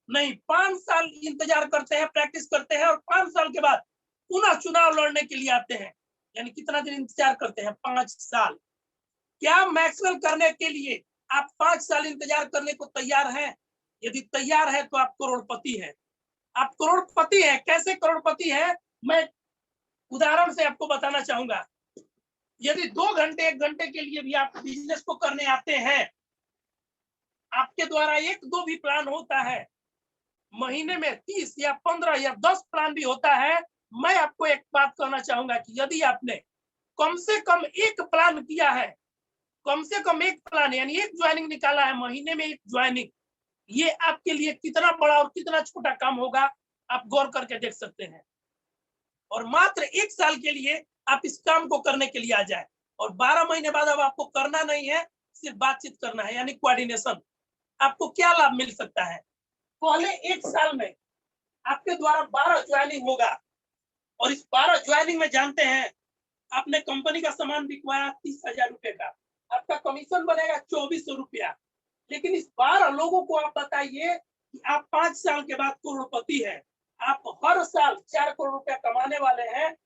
नहीं, 5 साल इंतजार करते हैं, प्रैक्टिस करते हैं और 5 साल के बाद पुनः चुनाव लड़ने के लिए आते हैं। यानी कितना दिन इंतजार करते हैं? 5 साल। क्या मैक्सवेल करने के लिए आप 5 साल इंतजार करने को तैयार हैं? यदि तैयार है तो आप करोड़पति हैं। आप करोड़पति हैं। कैसे करोड़पति हैं? मैं उदाहरण से आपको बताना चाहूंगा। यदि 2 घंटे 1 घंटे के लिए भी आप बिजनेस को करने आते हैं, आपके द्वारा 1-2 भी प्लान होता है, महीने में 30 या 15 या 10 प्लान भी होता है। मैं आपको एक बात कहना चाहूंगा कि यदि आपने कम से कम 1 प्लान किया है, कम से कम 1 प्लान यानी 1 ज्वाइनिंग निकाला है, महीने में 1 ज्वाइनिंग, ये आपके लिए कितना बड़ा और कितना छोटा काम होगा, आप गौर करके देख सकते हैं। और मात्र 1 साल के लिए आप इस काम को करने के लिए आ जाए और 12 महीने बाद अब आपको करना नहीं है, सिर्फ बातचीत करना है यानी कोऑर्डिनेशन। आपको क्या लाभ मिल सकता है? पहले 1 साल में आपके द्वारा 12 ज्वाइनिंग होगा और इस 12 ज्वाइनिंग में जानते हैं आपने कंपनी का सामान बिकवाया 30,000 रुपए का, आपका कमीशन बनेगा 2400 रुपया। लेकिन इस 12 लोगों को आप बताइए कि आप 5 साल के बाद करोड़पति हैं, आप हर साल 4 करोड़ रुपया कमाने वाले हैं।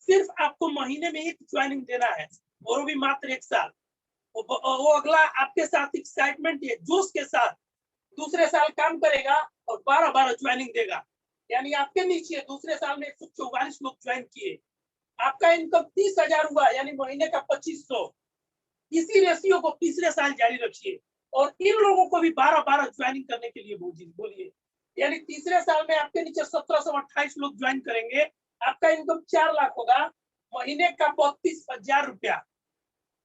सिर्फ आपको महीने में 1 ज्वाइनिंग देना है और वो भी मात्र 1 साल। वो अगला आपके साथ एक्साइटमेंट, जोश के साथ दूसरे साल काम करेगा और 12 ज्वाइनिंग देगा। यानी आपके नीचे दूसरे साल में 144 लोग ज्वाइन किए, आपका इनकम 30,000 हुआ यानी महीने का 2500। इसी रेशियो को तीसरे साल जारी रखिए और इन लोगों को भी 12 ज्वाइनिंग करने के लिए बोलिए। यानी तीसरे साल में आपके नीचे 1728 लोग ज्वाइन करेंगे, आपका इनकम 4 लाख होगा, महीने का 32,000 रुपया।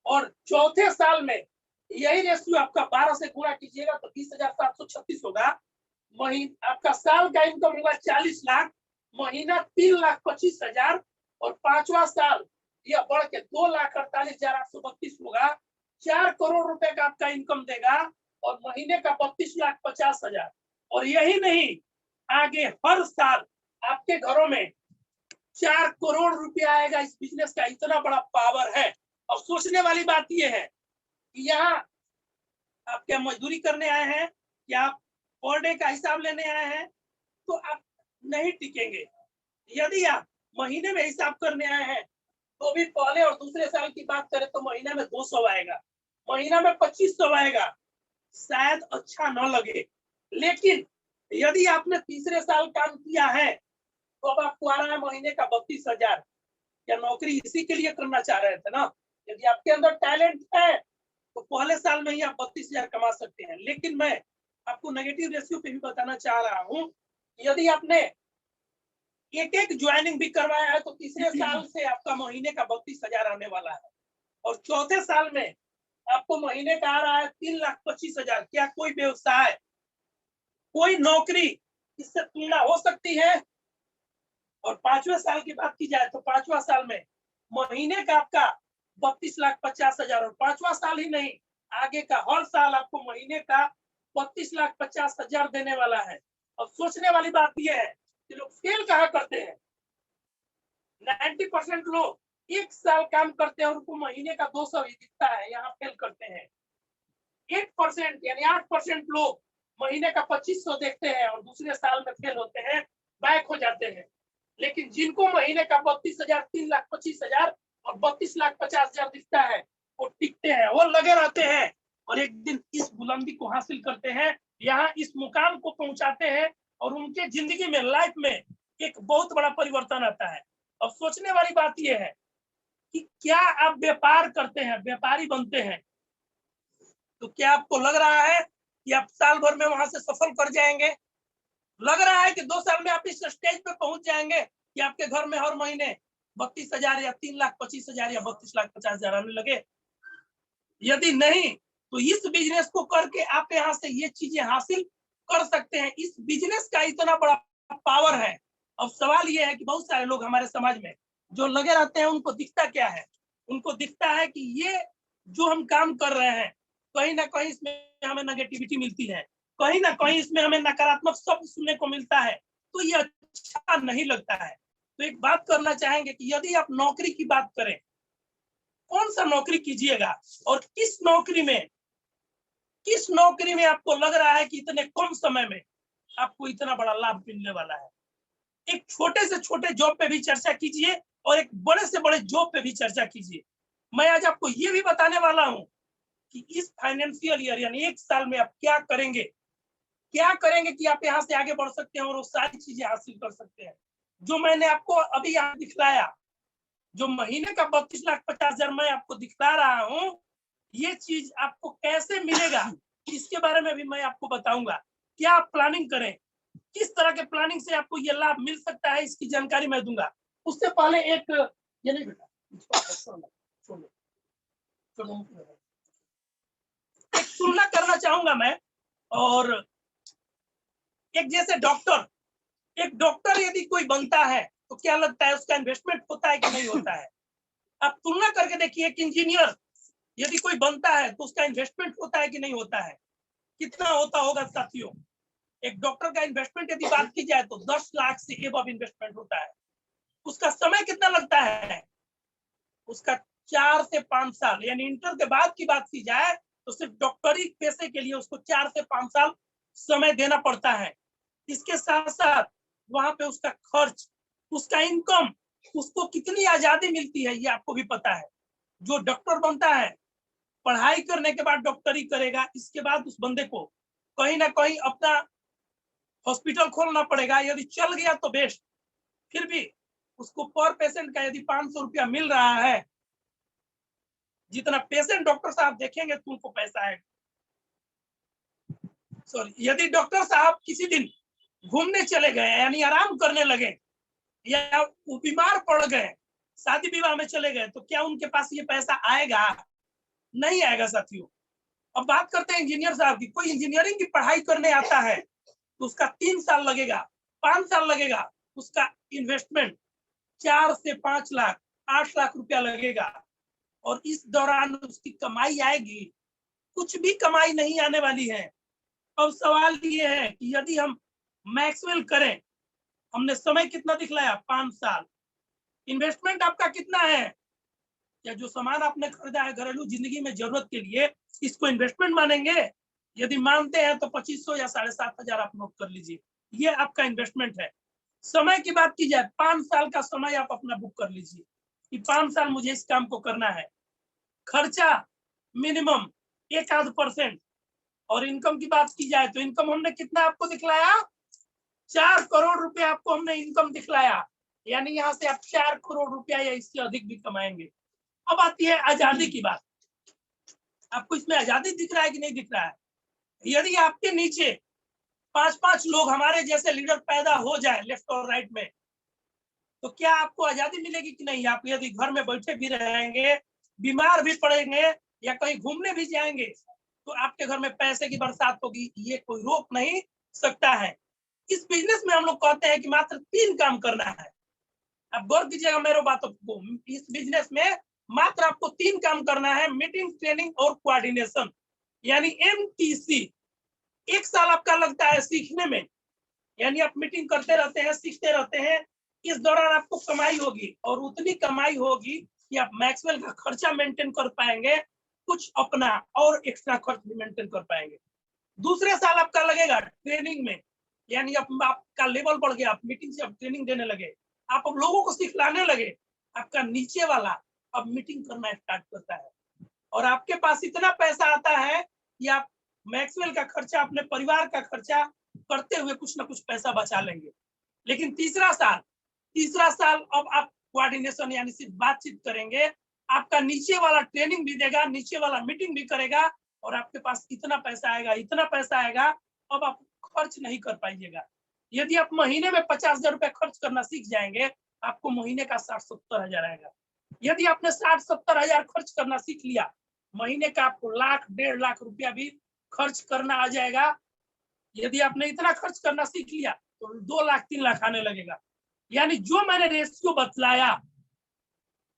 और चौथे साल में यही रेशियो आपका 12 से गुणा कीजिएगा तो 20,736 होगा। आपका साल का इनकम होगा 40 लाख, महीना 3,25,000 और 5वां साल यह बढ़ के 2,48,832 होगा। 4 करोड़ रुपए का आपका इनकम देगा और महीने का 32,50,000। और यही नहीं, आगे हर साल आपके घरों में 4 करोड़ रुपया आएगा। इस बिजनेस का इतना बड़ा पावर है। और सोचने वाली बात यह है कि यहाँ आप क्या मजदूरी करने आए हैं, क्या आप पर डे का हिसाब लेने आए हैं, तो आप नहीं टिकेंगे। यदि आप महीने में हिसाब करने आए हैं तो भी पहले और दूसरे साल की बात करें तो महीना में 200 आएगा, महीना में 2500 आएगा, शायद अच्छा न लगे। लेकिन यदि आपने तीसरे साल काम किया है तो अब आपको आ रहा है महीने का 32,000। क्या नौकरी इसी के लिए करना चाह रहे थे ना? यदि आपके अंदर टैलेंट है तो पहले साल में ही आप 32,000 कमा सकते हैं। लेकिन मैं आपको नेगेटिव रेशियो पे भी बताना चाह रहा हूँ, यदि आपने एक ज्वाइनिंग भी करवाया है तो तीसरे साल से आपका महीने का 32,000 आने वाला है और चौथे साल में आपको महीने का आ रहा है 3,25,000। क्या कोई व्यवसाय, कोई नौकरी इससे तुलना हो सकती है? और 5वें साल की बात की जाए तो 5वां साल में महीने का आपका 32,50,000 और 5वां साल ही नहीं, आगे का हर साल आपको महीने का 32,50,000 देने वाला है। अब सोचने वाली बात यह है कि लोग फेल कहाँ करते हैं। 90% लोग 1 साल काम करते हैं और उनको महीने का 200 ही दिखता है, यहाँ फेल करते हैं। 8% यानी 8% लोग महीने का 2500 देखते हैं और दूसरे साल में फेल होते हैं, बैक हो जाते हैं। लेकिन जिनको महीने का 32,000, 3,25,000 और 32,50,000 दिखता है, वो टिकते हैं, वो लगे रहते हैं और एक दिन इस बुलंदी को हासिल करते हैं, यहाँ इस मुकाम को पहुंचाते हैं और उनके जिंदगी में, लाइफ में एक बहुत बड़ा परिवर्तन आता है। अब सोचने वाली बात यह है कि क्या आप व्यापार करते हैं, व्यापारी बनते हैं, तो क्या आपको लग रहा है कि आप साल भर में वहां से सफल कर जाएंगे? लग रहा है कि 2 साल में आप इस स्टेज पे पहुंच जाएंगे कि आपके घर में हर महीने 32,000 या 3,25,000 या 32,50,000 आने लगे? यदि नहीं, तो इस बिजनेस को करके आप यहाँ से ये चीजें हासिल कर सकते हैं। इस बिजनेस का इतना बड़ा पावर है। अब सवाल ये है कि बहुत सारे लोग हमारे समाज में जो लगे रहते हैं, उनको दिखता क्या है? उनको दिखता है कि ये जो हम काम कर रहे हैं, कहीं ना कहीं इसमें हमें नेगेटिविटी मिलती है, कहीं ना कहीं इसमें हमें नकारात्मक शब्द सुनने को मिलता है, तो ये अच्छा नहीं लगता है। तो एक बात करना चाहेंगे कि यदि आप नौकरी की बात करें, कौन सा नौकरी कीजिएगा और किस नौकरी में आपको लग रहा है कि इतने कम समय में आपको इतना बड़ा लाभ मिलने वाला है? एक छोटे से छोटे जॉब पे भी चर्चा कीजिए और एक बड़े से बड़े जॉब पे भी चर्चा कीजिए। मैं आज आपको ये भी बताने वाला हूं कि इस फाइनेंशियल ईयर यानी 1 साल में आप क्या करेंगे कि आप यहाँ से आगे बढ़ सकते हैं और वो सारी चीजें हासिल कर सकते हैं जो मैंने आपको अभी यहाँ दिखलाया। जो महीने का 32,50,000 मैं आपको दिखला रहा हूँ, ये चीज आपको कैसे मिलेगा इसके बारे में भी मैं आपको बताऊंगा। क्या आप प्लानिंग करें, किस तरह के प्लानिंग से आपको ये लाभ मिल सकता है, इसकी जानकारी मैं दूंगा। उससे पहले एक ये नहीं बेटा, एक तुलना करना चाहूंगा मैं। और एक जैसे एक डॉक्टर यदि कोई बनता है तो क्या लगता है उसका इन्वेस्टमेंट होता है कि नहीं होता है? आप तुलना करके देखिए, एक इंजीनियर यदि कोई बनता है तो उसका इन्वेस्टमेंट होता है कि नहीं होता है? कितना होता होगा साथियों? एक डॉक्टर का इन्वेस्टमेंट यदि बात की जाए तो 10 लाख से एबव इन्वेस्टमेंट होता है। उसका समय कितना लगता है? उसका 4 से 5 साल, यानी इंटर के बाद की बात की जाए तो सिर्फ डॉक्टरी पेशे के लिए उसको 4 से 5 साल समय देना पड़ता है। इसके साथ साथ वहां पे उसका खर्च, उसका इनकम, उसको कितनी आजादी मिलती है ये आपको भी पता है। जो डॉक्टर बनता है, पढ़ाई करने के बाद डॉक्टरी करेगा, इसके बाद उस बंदे को कहीं ना कहीं अपना हॉस्पिटल खोलना पड़ेगा। यदि चल गया तो बेस्ट, फिर भी उसको पर पेशेंट का यदि 500 रुपया मिल रहा है, जितना पेशेंट डॉक्टर साहब देखेंगे तो उनको पैसा है। सॉरी, यदि डॉक्टर साहब किसी दिन घूमने चले गए यानी आराम करने लगे या वो बीमार पड़ गए, शादी विवाह में चले गए, तो क्या उनके पास ये पैसा आएगा? नहीं आएगा साथियों। अब बात करते हैं इंजीनियर साहब की। कोई इंजीनियरिंग की पढ़ाई करने आता है तो उसका 3 साल लगेगा, 5 साल लगेगा, उसका इन्वेस्टमेंट 4 से 5 लाख, 8 लाख रुपया लगेगा और इस दौरान उसकी कमाई आएगी? कुछ भी कमाई नहीं आने वाली है। अब सवाल ये है कि यदि हम मैक्सवेल करें, हमने समय कितना दिखलाया? 5 साल। इन्वेस्टमेंट आपका कितना है? या जो सामान आपने खरीदा है घरेलू जिंदगी में जरूरत के लिए, इसको इन्वेस्टमेंट मानेंगे? यदि मानते हैं तो 2500 या 7,500 आप नोट कर लीजिए, ये आपका इन्वेस्टमेंट है। समय की बात की जाए, 5 साल का समय आप अपना बुक कर लीजिए कि 5 साल मुझे इस काम को करना है। खर्चा मिनिमम 1-8%। और इनकम की बात की जाए तो इनकम हमने कितना आपको दिखलाया? 4 करोड़ रुपया आपको हमने इनकम दिखलाया, यानी यहाँ से आप 4 करोड़ रुपया या इससे अधिक भी कमाएंगे। अब आती है आजादी की बात। आपको इसमें आजादी दिख रहा है कि नहीं दिख रहा है? यदि आपके नीचे 5-5 लोग हमारे जैसे लीडर पैदा हो जाए लेफ्ट और राइट में, तो क्या आपको आजादी मिलेगी कि नहीं? आप यदि घर में बैठे भी रहेंगे, बीमार भी पड़ेंगे या कहीं घूमने भी जाएंगे, तो आपके घर में पैसे की बरसात होगी, ये कोई रोक नहीं सकता है। इस बिजनेस में हम लोग कहते हैं कि मात्र 3 काम करना है। आप गौर कीजिएगा मेरे बातों को। इस बिजनेस में मात्र आपको 3 काम करना है, मीटिंग, ट्रेनिंग और कोऑर्डिनेशन, यानी MTC। 1 साल आपका लगता है सीखने में, यानी आप मीटिंग करते रहते हैं, सीखते रहते हैं। इस दौरान आपको कमाई होगी और उतनी कमाई होगी कि आप मैक्सवेल का खर्चा मेंटेन कर पाएंगे, कुछ अपना और एक्स्ट्रा खर्च भी मेंटेन कर पाएंगे। दूसरे साल आपका लगेगा ट्रेनिंग में, यानी आपका लेवल बढ़ गया, आप मीटिंग से आप ट्रेनिंग देने लगे, आप अब लोगों को सिखलाने लगे। आपका नीचे वाला अब मीटिंग करना स्टार्ट करता है और आपके पास इतना पैसा आता है कि आप मैक्सवेल का खर्चा, अपने परिवार का खर्चा करते हुए कुछ ना कुछ पैसा बचा लेंगे। लेकिन तीसरा साल अब आप कोऑर्डिनेशन यानी सिर्फ बातचीत करेंगे, आपका नीचे वाला ट्रेनिंग भी देगा, नीचे वाला मीटिंग भी करेगा और आपके पास इतना पैसा आएगा, अब आप खर्च नहीं कर पाइएगा। यदि आप महीने में 50,000 रुपए खर्च करना सीख जाएंगे, आपको महीने का 60-70 हजार आएगा। यदि आपने 60-70 हजार खर्च करना सीख लिया, महीने का आपको 1,00,000-1.5 लाख रुपया भी खर्च करना आ जाएगा। यदि आपने इतना खर्च करना सीख लिया तो 2 लाख 3 लाख आने लगेगा। यानी जो मैंने रेशियो बतलाया,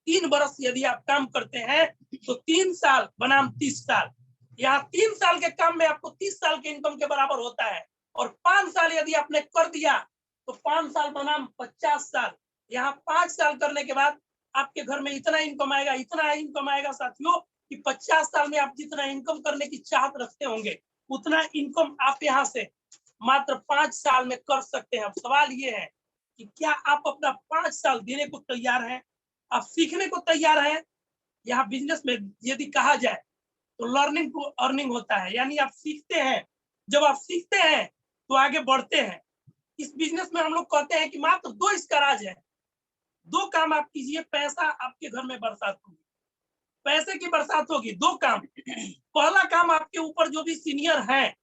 3 वर्ष यदि आप काम करते हैं तो 3 साल बनाम 30 साल, यहाँ 3 साल के काम में आपको 30 साल के इनकम के बराबर होता है। और 5 साल यदि आपने कर दिया तो 5 साल बनाम 50 साल, यहाँ 5 साल करने के बाद आपके घर में इतना इनकम आएगा साथियों कि 50 साल में आप जितना इनकम करने की चाहत रखते होंगे, उतना इनकम आप यहाँ से मात्र 5 साल में कर सकते हैं। अब सवाल ये है कि क्या आप अपना 5 साल देने को तैयार हैं? आप सीखने को तैयार हैं? यहाँ बिजनेस में यदि कहा जाए तो लर्निंग टू अर्निंग होता है, यानी आप सीखते हैं। जब आप सीखते हैं तो आगे बढ़ते हैं। इस बिजनेस में हम लोग कहते हैं कि मात्र 2 इसका राज है। 2 काम आप कीजिए, पैसा आपके घर में बरसात होगी, पैसे की बरसात होगी। 2 काम। पहला काम, आपके ऊपर जो भी सीनियर है,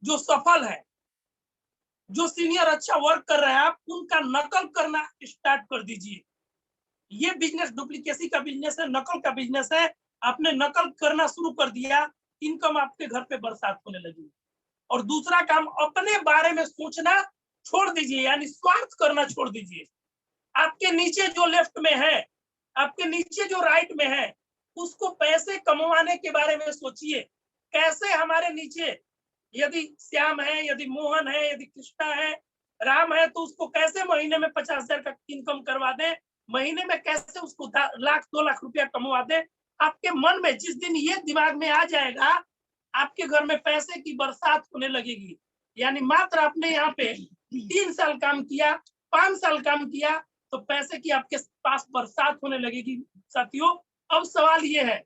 जो सफल है, जो सीनियर अच्छा वर्क कर रहे हैं, आप उनका नकल करना स्टार्ट कर दीजिए। ये बिजनेस डुप्लीकेसी का बिजनेस है, नकल का बिजनेस है। आपने नकल करना शुरू कर दिया, इनकम आपके घर पे बरसात होने लगी। और दूसरा काम, अपने बारे में सोचना छोड़ दीजिए, यानी स्वार्थ करना छोड़ दीजिए। आपके नीचे जो लेफ्ट में है, आपके नीचे जो राइट में है, उसको पैसे कमाने के बारे में सोचिए। कैसे हमारे नीचे यदि श्याम है, यदि मोहन है, यदि कृष्णा है, राम है, तो उसको कैसे महीने में 50,000 का इनकम करवा दें, महीने में कैसे उसको 1,00,000-2 लाख रुपया कमवा दें। आपके मन में जिस दिन ये दिमाग में आ जाएगा, आपके घर में पैसे की बरसात होने लगेगी। यानी मात्र आपने यहाँ पे 3 साल काम किया, 5 साल काम किया तो पैसे की आपके पास बरसात होने लगेगी। साथियों, अब सवाल ये है,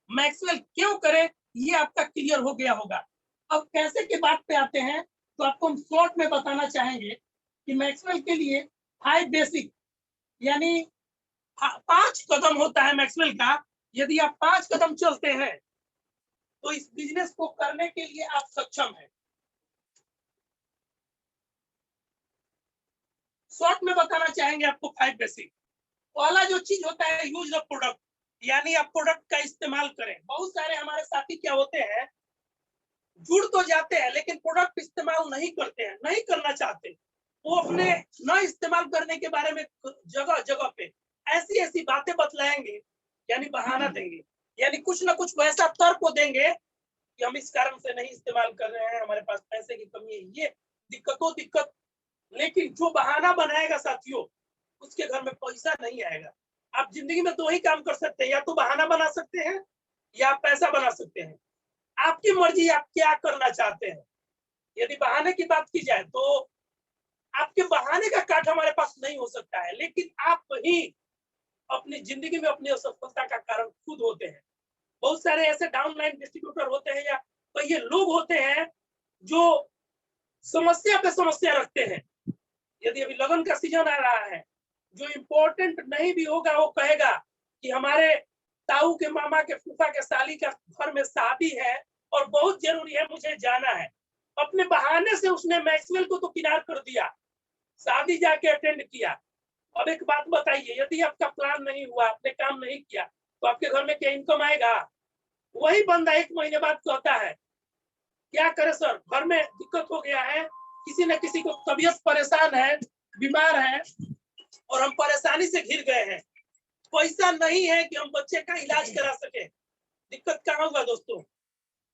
मैक्सवेल क्यों करें, ये आपका क्लियर हो गया होगा। अब कैसे की बात पे आते हैं तो आपको हम शॉर्ट में बताना चाहेंगे कि मैक्सवेल के लिए 5 बेसिक, यानी 5 कदम होता है मैक्सवेल का। यदि आप 5 कदम चलते हैं तो इस बिजनेस को करने के लिए आप सक्षम हैं। शॉर्ट में बताना चाहेंगे आपको 5 बेसिक। पहला जो चीज होता है, यूज द प्रोडक्ट, यानी आप प्रोडक्ट का इस्तेमाल करें। बहुत सारे हमारे साथी क्या होते हैं, जुड़ तो जाते हैं लेकिन प्रोडक्ट इस्तेमाल नहीं करते हैं, नहीं करना चाहते। वो अपने न इस्तेमाल करने के बारे में जगह जगह पे ऐसी बातें बतलाएंगे, यानी बहाना देंगे, यानी कुछ ना कुछ वैसा तर्क को देंगे कि हम इस कारण से नहीं इस्तेमाल कर रहे हैं, हमारे पास पैसे की कमी है, ये दिक्कत। लेकिन जो बहाना बनाएगा साथियों, उसके घर में पैसा नहीं आएगा। आप जिंदगी में 2 ही काम कर सकते हैं, या तो बहाना बना सकते हैं या पैसा बना सकते हैं। आपकी मर्जी, आप क्या करना चाहते हैं। यदि बहाने की बात की जाए तो आपके बहाने का काट हमारे पास नहीं हो सकता है, लेकिन आप ही अपनी जिंदगी में अपनी असफलता का कारण खुद होते हैं। बहुत सारे ऐसे डाउनलाइन डिस्ट्रीब्यूटर होते हैं या कई लोग होते हैं जो समस्या पे समस्या रखते हैं। यदि अभी लगन का सीजन आ रहा है, जो इम्पोर्टेंट नहीं भी होगा वो कहेगा कि हमारे ताऊ के मामा के फूफा के साली का घर में शादी है और बहुत जरूरी है, मुझे जाना है। अपने बहाने से उसने मैक्सवेल को तो किनार कर दिया, शादी जाके अटेंड किया। अब एक बात बताइए, यदि आपका प्लान नहीं हुआ, आपने काम नहीं किया, तो आपके घर में क्या इनकम आएगा? वही बंदा 1 महीने बाद कहता है, क्या करे सर, घर में दिक्कत हो गया है, किसी न किसी को तबीयत परेशान है, बीमार है, और हम परेशानी से घिर गए हैं। पैसा नहीं है कि हम बच्चे का इलाज करा सके। दिक्कत कहाँ हुआ दोस्तों?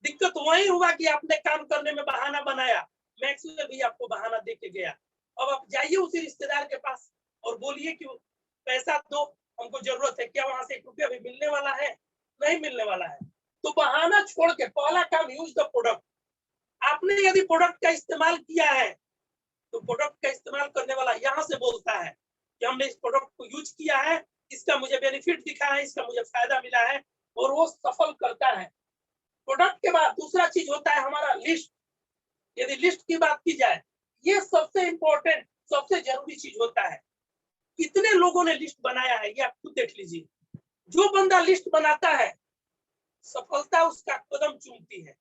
दिक्कत वही हुआ कि आपने काम करने में बहाना बनाया। मैक्स में भी आपको बहाना दे के गया। अब आप जाइए उसी रिश्तेदार के पास और बोलिए कि पैसा दो, हमको जरूरत है। क्या वहां से 1 रुपया भी मिलने वाला है? नहीं मिलने वाला है। तो बहाना छोड़ के पहला काम, यूज द प्रोडक्ट। आपने यदि प्रोडक्ट का इस्तेमाल किया है तो प्रोडक्ट का इस्तेमाल करने वाला यहाँ से बोलता है कि हमने इस प्रोडक्ट को यूज किया है, इसका मुझे बेनिफिट दिखा है, इसका मुझे फायदा मिला है, और वो सफल करता है। प्रोडक्ट के बाद दूसरा चीज होता है हमारा लिस्ट। यदि लिस्ट की बात की जाए, ये सबसे इंपॉर्टेंट, सबसे जरूरी चीज होता है। कितने लोगों ने लिस्ट बनाया है ये आप खुद देख लीजिए। जो बंदा लिस्ट बनाता है, सफलता उसका कदम चूमती है।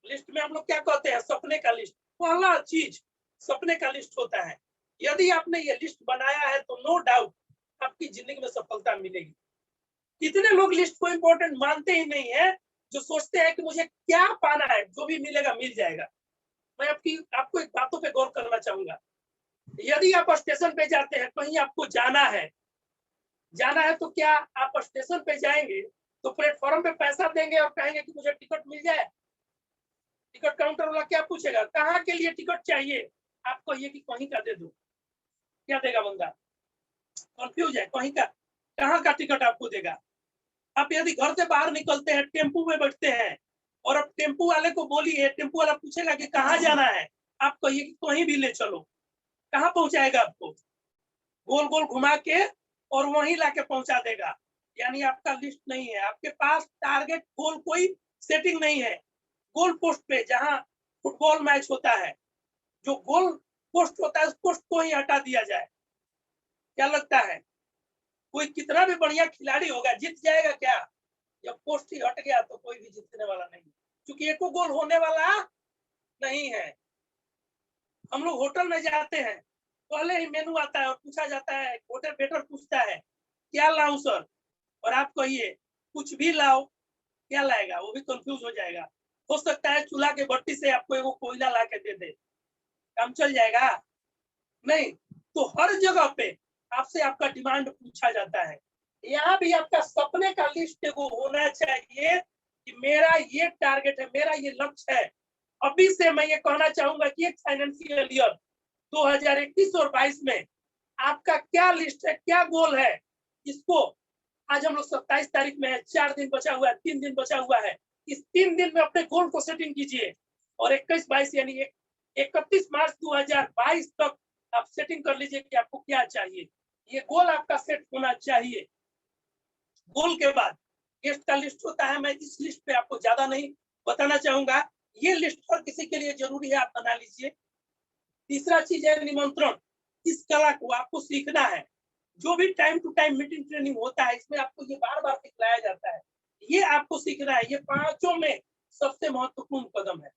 लिस्ट में हम लोग क्या कहते हैं? सपने का लिस्ट। पहला चीज सपने का लिस्ट होता है। यदि आपने ये लिस्ट बनाया है तो नो डाउट आपकी जिंदगी में सफलता मिलेगी। कितने लोग लिस्ट को इंपॉर्टेंट मानते ही नहीं है, जो सोचते हैं कि मुझे क्या पाना है, जो भी मिलेगा मिल जाएगा। मैं आपको एक बातों पे गौर करना चाहूंगा। यदि आप स्टेशन पे जाते हैं, कहीं आपको जाना है तो क्या आप स्टेशन पे जाएंगे तो प्लेटफॉर्म पे पैसा देंगे और कहेंगे कि मुझे टिकट मिल जाए? टिकट काउंटर वाला क्या पूछेगा? कहाँ के लिए टिकट चाहिए? आप कहिए कि कहीं का दे दो। क्या देगा बंदा? कंफ्यूज है। कहीं का, कहाँ का टिकट आपको देगा? आप यदि घर से बाहर निकलते हैं, टेम्पू में बैठते हैं, और अब टेम्पू वाले को बोलिए, टेम्पू वाला पूछेगा कि कहाँ जाना है, आप कहिए कि कहीं भी ले चलो। कहाँ पहुंचाएगा आपको? गोल गोल घुमा के और वहीं लाके पहुंचा देगा। यानी आपका लिस्ट नहीं है, आपके पास टारगेट गोल कोई सेटिंग नहीं है। गोल पोस्ट पे जहां फुटबॉल मैच होता है, जो गोल पोस्ट होता है उस पोस्ट को ही हटा दिया जाए। क्या लगता है कोई कितना भी बढ़िया खिलाड़ी होगा, जीत जाएगा क्या? जब पोस्ट ही हट गया तो कोई भी जीतने वाला नहीं, क्योंकि एको गोल होने वाला नहीं है। हम लोग होटल में जाते हैं, पहले ही मेनू आता है और पूछा जाता है, होटल वेटर पूछता है क्या लाऊं सर, और आप कहिए कुछ भी लाओ। क्या लाएगा? वो भी कंफ्यूज हो जाएगा। हो सकता है चूल्हा के भट्टी से आपको एगो कोयला ला के दे दे, काम चल जाएगा? नहीं। तो हर जगह पे आपसे आपका डिमांड पूछा जाता है। यहाँ भी आपका सपने का लिस्ट एगो होना चाहिए कि मेरा ये टारगेट है, मेरा ये लक्ष्य है। अभी से मैं ये कहना चाहूंगा कि एक फाइनेंशियल ईयर 2021 और 22 में आपका क्या लिस्ट है, क्या गोल है, इसको आज हम लोग 27 तारीख में है, 4 दिन बचा हुआ है, 3 दिन बचा हुआ है। इस 3 दिन में अपने गोल को सेटिंग कीजिए और 21-22 यानी 31 मार्च 2022 तक आप सेटिंग कर लीजिए कि आपको क्या चाहिए। ये गोल आपका सेट होना चाहिए। गोल के बाद गेस्ट का लिस्ट होता है। मैं इस लिस्ट पे आपको ज्यादा नहीं बताना चाहूंगा, ये लिस्ट हर किसी के लिए जरूरी है, आप बना लीजिए। तीसरा चीज है निमंत्रण। इस कला को आपको सीखना है। जो भी time to time meeting training होता है, इसमें आपको ये बार बार सिखलाया जाता है, ये आपको सीखना है। ये पांचों में सबसे महत्वपूर्ण कदम है।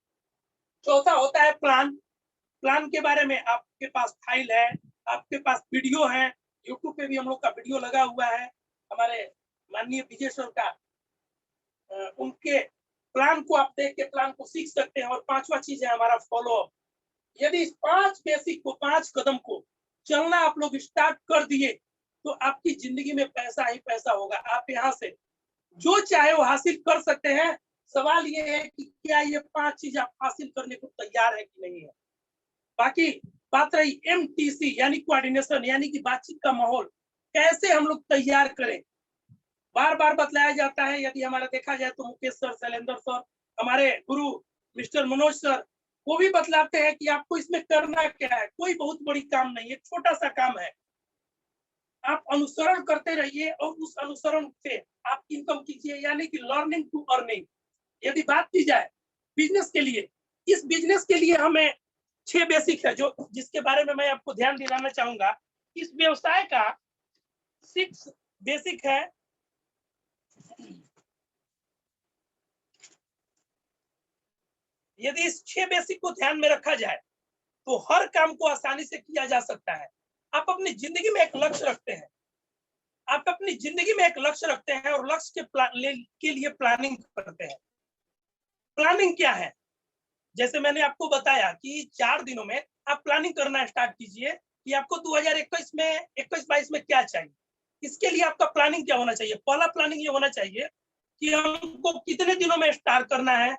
चौथा होता है प्लान। प्लान के बारे में आपके पास फाइल है, आपके पास वीडियो है, यूट्यूब पे भी हम लोग का वीडियो लगा हुआ है, हमारे माननीय विजय सर का। उनके प्लान को आप देख के प्लान को सीख सकते हैं। और पांचवा चीज है हमारा फॉलो अप। यदि इस 5 बेसिक को, 5 कदम को चलना आप लोग स्टार्ट कर दिए तो आपकी जिंदगी में पैसा ही पैसा होगा। आप यहाँ से जो चाहे वो हासिल कर सकते हैं। सवाल ये है कि क्या ये 5 चीज आप हासिल करने को तैयार है कि नहीं है। बाकी बात रही MTC यानी कोऑर्डिनेशन, यानी कि बातचीत का माहौल कैसे हम लोग तैयार करें। बार बार बतलाया जाता है। यदि हमारा देखा जाए तो मुकेश सर, शैलेंद्र सर, हमारे गुरु मिस्टर मनोज सर, वो भी बतलाते हैं कि आपको इसमें करना क्या है। कोई बहुत बड़ी काम नहीं है, छोटा सा काम है। आप अनुसरण करते रहिए और उस अनुसरण से आप इनकम कीजिए, यानी कि लर्निंग टू अर्निंग। यदि बात की जाए बिजनेस के लिए, इस बिजनेस के लिए हमें 6 बेसिक है, जो जिसके बारे में मैं आपको ध्यान दिलाना चाहूंगा। इस व्यवसाय का 6 बेसिक है। यदि इस 6 बेसिक को ध्यान में रखा जाए तो हर काम को आसानी से किया जा सकता है। आप अपनी जिंदगी में एक लक्ष्य रखते हैं, आप अपनी जिंदगी में एक लक्ष्य रखते हैं और लक्ष्य के लिए प्लानिंग करते हैं। प्लानिंग क्या है? जैसे मैंने आपको बताया कि 4 दिनों में आप प्लानिंग करना स्टार्ट कीजिए कि आपको 2021 में 21-22 में क्या चाहिए। इसके लिए आपका प्लानिंग क्या होना चाहिए? पहला प्लानिंग ये होना चाहिए कि हमको कितने दिनों में स्टार्ट करना है,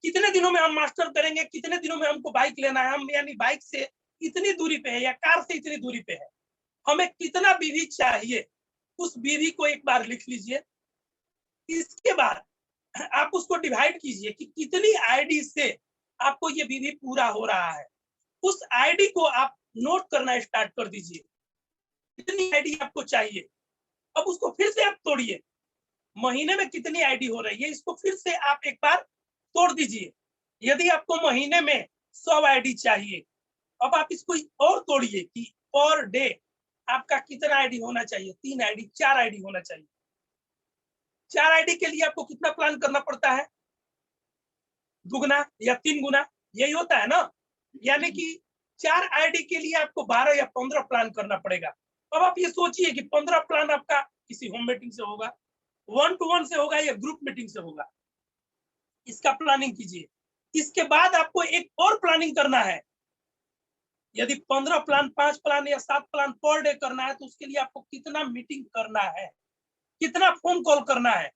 कितने दिनों में हम मास्टर करेंगे, कितने दिनों में हमको बाइक लेना है, हम यानी बाइक से इतनी दूरी पे है या कार से इतनी दूरी पे है, हमें कितना बीवी चाहिए, उस बीवी को एक बार लिख लीजिए। इसके बाद आप उसको डिवाइड कीजिए कि कितनी आईडी से आपको ये बीवी पूरा हो रहा है। उस आईडी को आप नोट करना स्टार्ट कर दीजिए, कितनी आईडी आपको चाहिए। अब उसको फिर से आप तोड़िए, महीने में कितनी आईडी हो रही है, इसको फिर से आप एक बार तोड़ दीजिए। यदि आपको महीने में 100 आईडी चाहिए, अब आप इसको और तोड़िए कि पर डे आपका कितना आईडी होना चाहिए, 3 आईडी 4 आईडी होना चाहिए। 4 आईडी के लिए आपको कितना प्लान करना पड़ता है? दुगना या 3 गुना, यही होता है ना। यानी कि 4 आईडी के लिए आपको 12 या 15 प्लान करना पड़ेगा। अब आप ये सोचिए कि 15 प्लान आपका किसी होम मीटिंग से होगा, 1 to 1 से होगा या ग्रुप मीटिंग से होगा, इसका प्लानिंग कीजिए। इसके बाद आपको एक और प्लानिंग करना है। यदि 15 प्लान, 5 प्लान या 7 प्लान पर डे करना है तो उसके लिए आपको कितना मीटिंग करना है, कितना फोन कॉल करना है।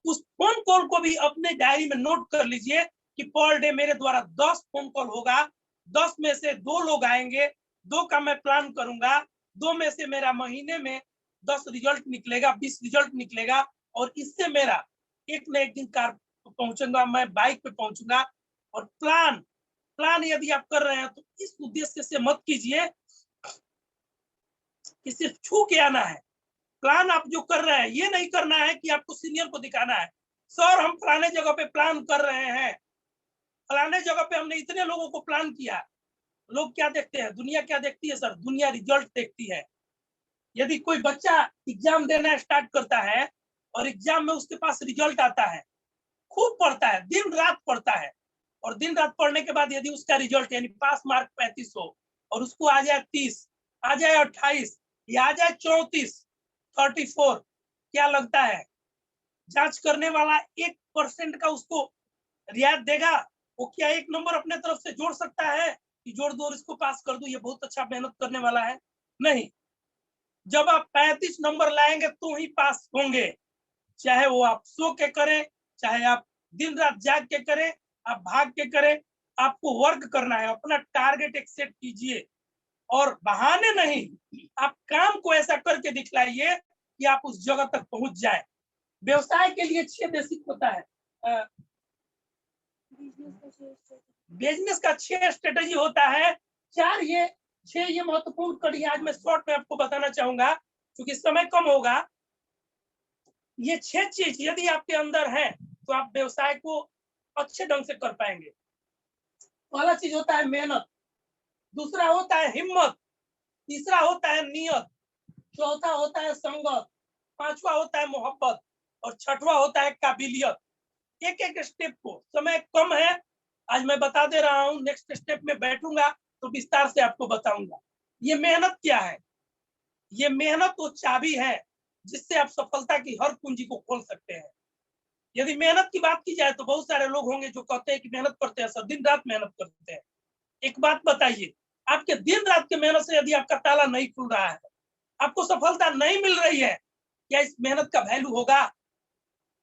उस फोन कॉल को भी अपने डायरी में नोट कर लीजिए कि पर डे मेरे द्वारा 10 फोन कॉल होगा, 10 में से 2 लोग आएंगे, 2 का मैं प्लान करूंगा, 2 में से मेरा महीने में 10 रिजल्ट निकलेगा, 20 रिजल्ट निकलेगा और इससे मेरा एक न एक दिन कार पहुंचूंगा, मैं बाइक पे पहुंचूंगा। और प्लान यदि आप कर रहे हैं तो इस उद्देश्य से मत कीजिए कि सिर्फ छू के आना है। प्लान आप जो कर रहे हैं ये नहीं करना है कि आपको सीनियर को दिखाना है, सर हम फलाने जगह पे प्लान कर रहे हैं, फलाने जगह पे हमने इतने लोगों को प्लान किया। लोग क्या देखते हैं, दुनिया क्या देखती है सर? दुनिया रिजल्ट देखती है। यदि कोई बच्चा एग्जाम देना स्टार्ट करता है और एग्जाम में उसके पास रिजल्ट आता है, खूब पढ़ता है, दिन रात पढ़ता है, और दिन रात पढ़ने के बाद यदि उसका रिजल्ट यानी पास मार्क 35 हो और उसको आ जाए 30, आ जाए 28 या आ जाए 34, 34, क्या लगता है जांच करने वाला 1% का उसको रियायत देगा? वो क्या एक नंबर अपने तरफ से जोड़ सकता है कि जोड़ दो और इसको पास कर दो, ये बहुत अच्छा मेहनत करने वाला है? नहीं। जब आप 35 नंबर लाएंगे तो ही पास होंगे, चाहे वो आप सो के करें, चाहे आप दिन रात जाग के करें, आप भाग के करें, आपको वर्क करना है। अपना टारगेट एक सेट कीजिए और बहाने नहीं, आप काम को ऐसा करके दिखलाइए कि आप उस जगह तक पहुंच जाए। व्यवसाय के लिए 6 बेसिक होता है, बिजनेस का 6 स्ट्रेटेजी होता है। 6 ये महत्वपूर्ण कड़ी आज मैं शॉर्ट में आपको बताना चाहूंगा क्योंकि समय कम होगा। ये 6 चीज यदि आपके अंदर है तो आप व्यवसाय को अच्छे ढंग से कर पाएंगे। पहला चीज होता है मेहनत, दूसरा होता है हिम्मत, तीसरा होता है नियत, चौथा होता है संगत, पांचवा होता है मोहब्बत और छठवां होता है काबिलियत। एक एक स्टेप को, समय कम है आज मैं बता दे रहा हूँ, नेक्स्ट स्टेप में बैठूंगा तो विस्तार से आपको बताऊंगा। ये मेहनत क्या है? ये मेहनत वो चाबी है जिससे आप सफलता की हर कुंजी को खोल सकते हैं। यदि मेहनत की बात की जाए तो बहुत सारे लोग होंगे जो कहते हैं कि मेहनत करते हैं सर, दिन रात मेहनत करते हैं। एक बात बताइए, आपके दिन रात के मेहनत से यदि आपका ताला नहीं खुल रहा है, आपको सफलता नहीं मिल रही है, क्या इस मेहनत का वैल्यू होगा?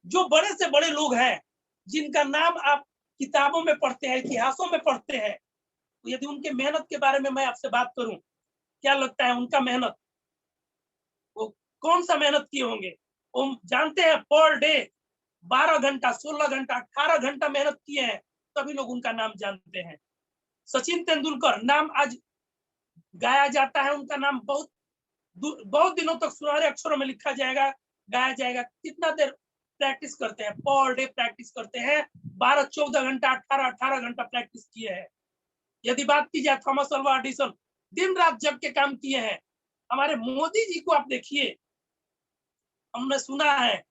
जो बड़े से बड़े लोग हैं जिनका नाम आप किताबों में पढ़ते हैं, इतिहासों में पढ़ते हैं, तो यदि उनके मेहनत के बारे में मैं आपसे बात करूं, क्या लगता है उनका मेहनत, वो कौन सा मेहनत किए होंगे? वो जानते हैं पर डे 12 घंटा, 16 घंटा, 18 घंटा मेहनत किए हैं, तभी लोग उनका नाम जानते हैं। सचिन तेंदुलकर नाम आज गाया जाता है, उनका नाम बहुत दिनों तक सुनहरे अक्षरों में लिखा जाएगा, गाया जाएगा। कितना देर प्रैक्टिस करते हैं? पर डे प्रैक्टिस करते हैं, 12-14 घंटा, 18-18 घंटा प्रैक्टिस किए हैं। यदि बात की जाए थॉमस अल्वा एडिसन, दिन रात जग के काम किए हैं। हमारे मोदी जी को आप देखिए, हमने सुना है,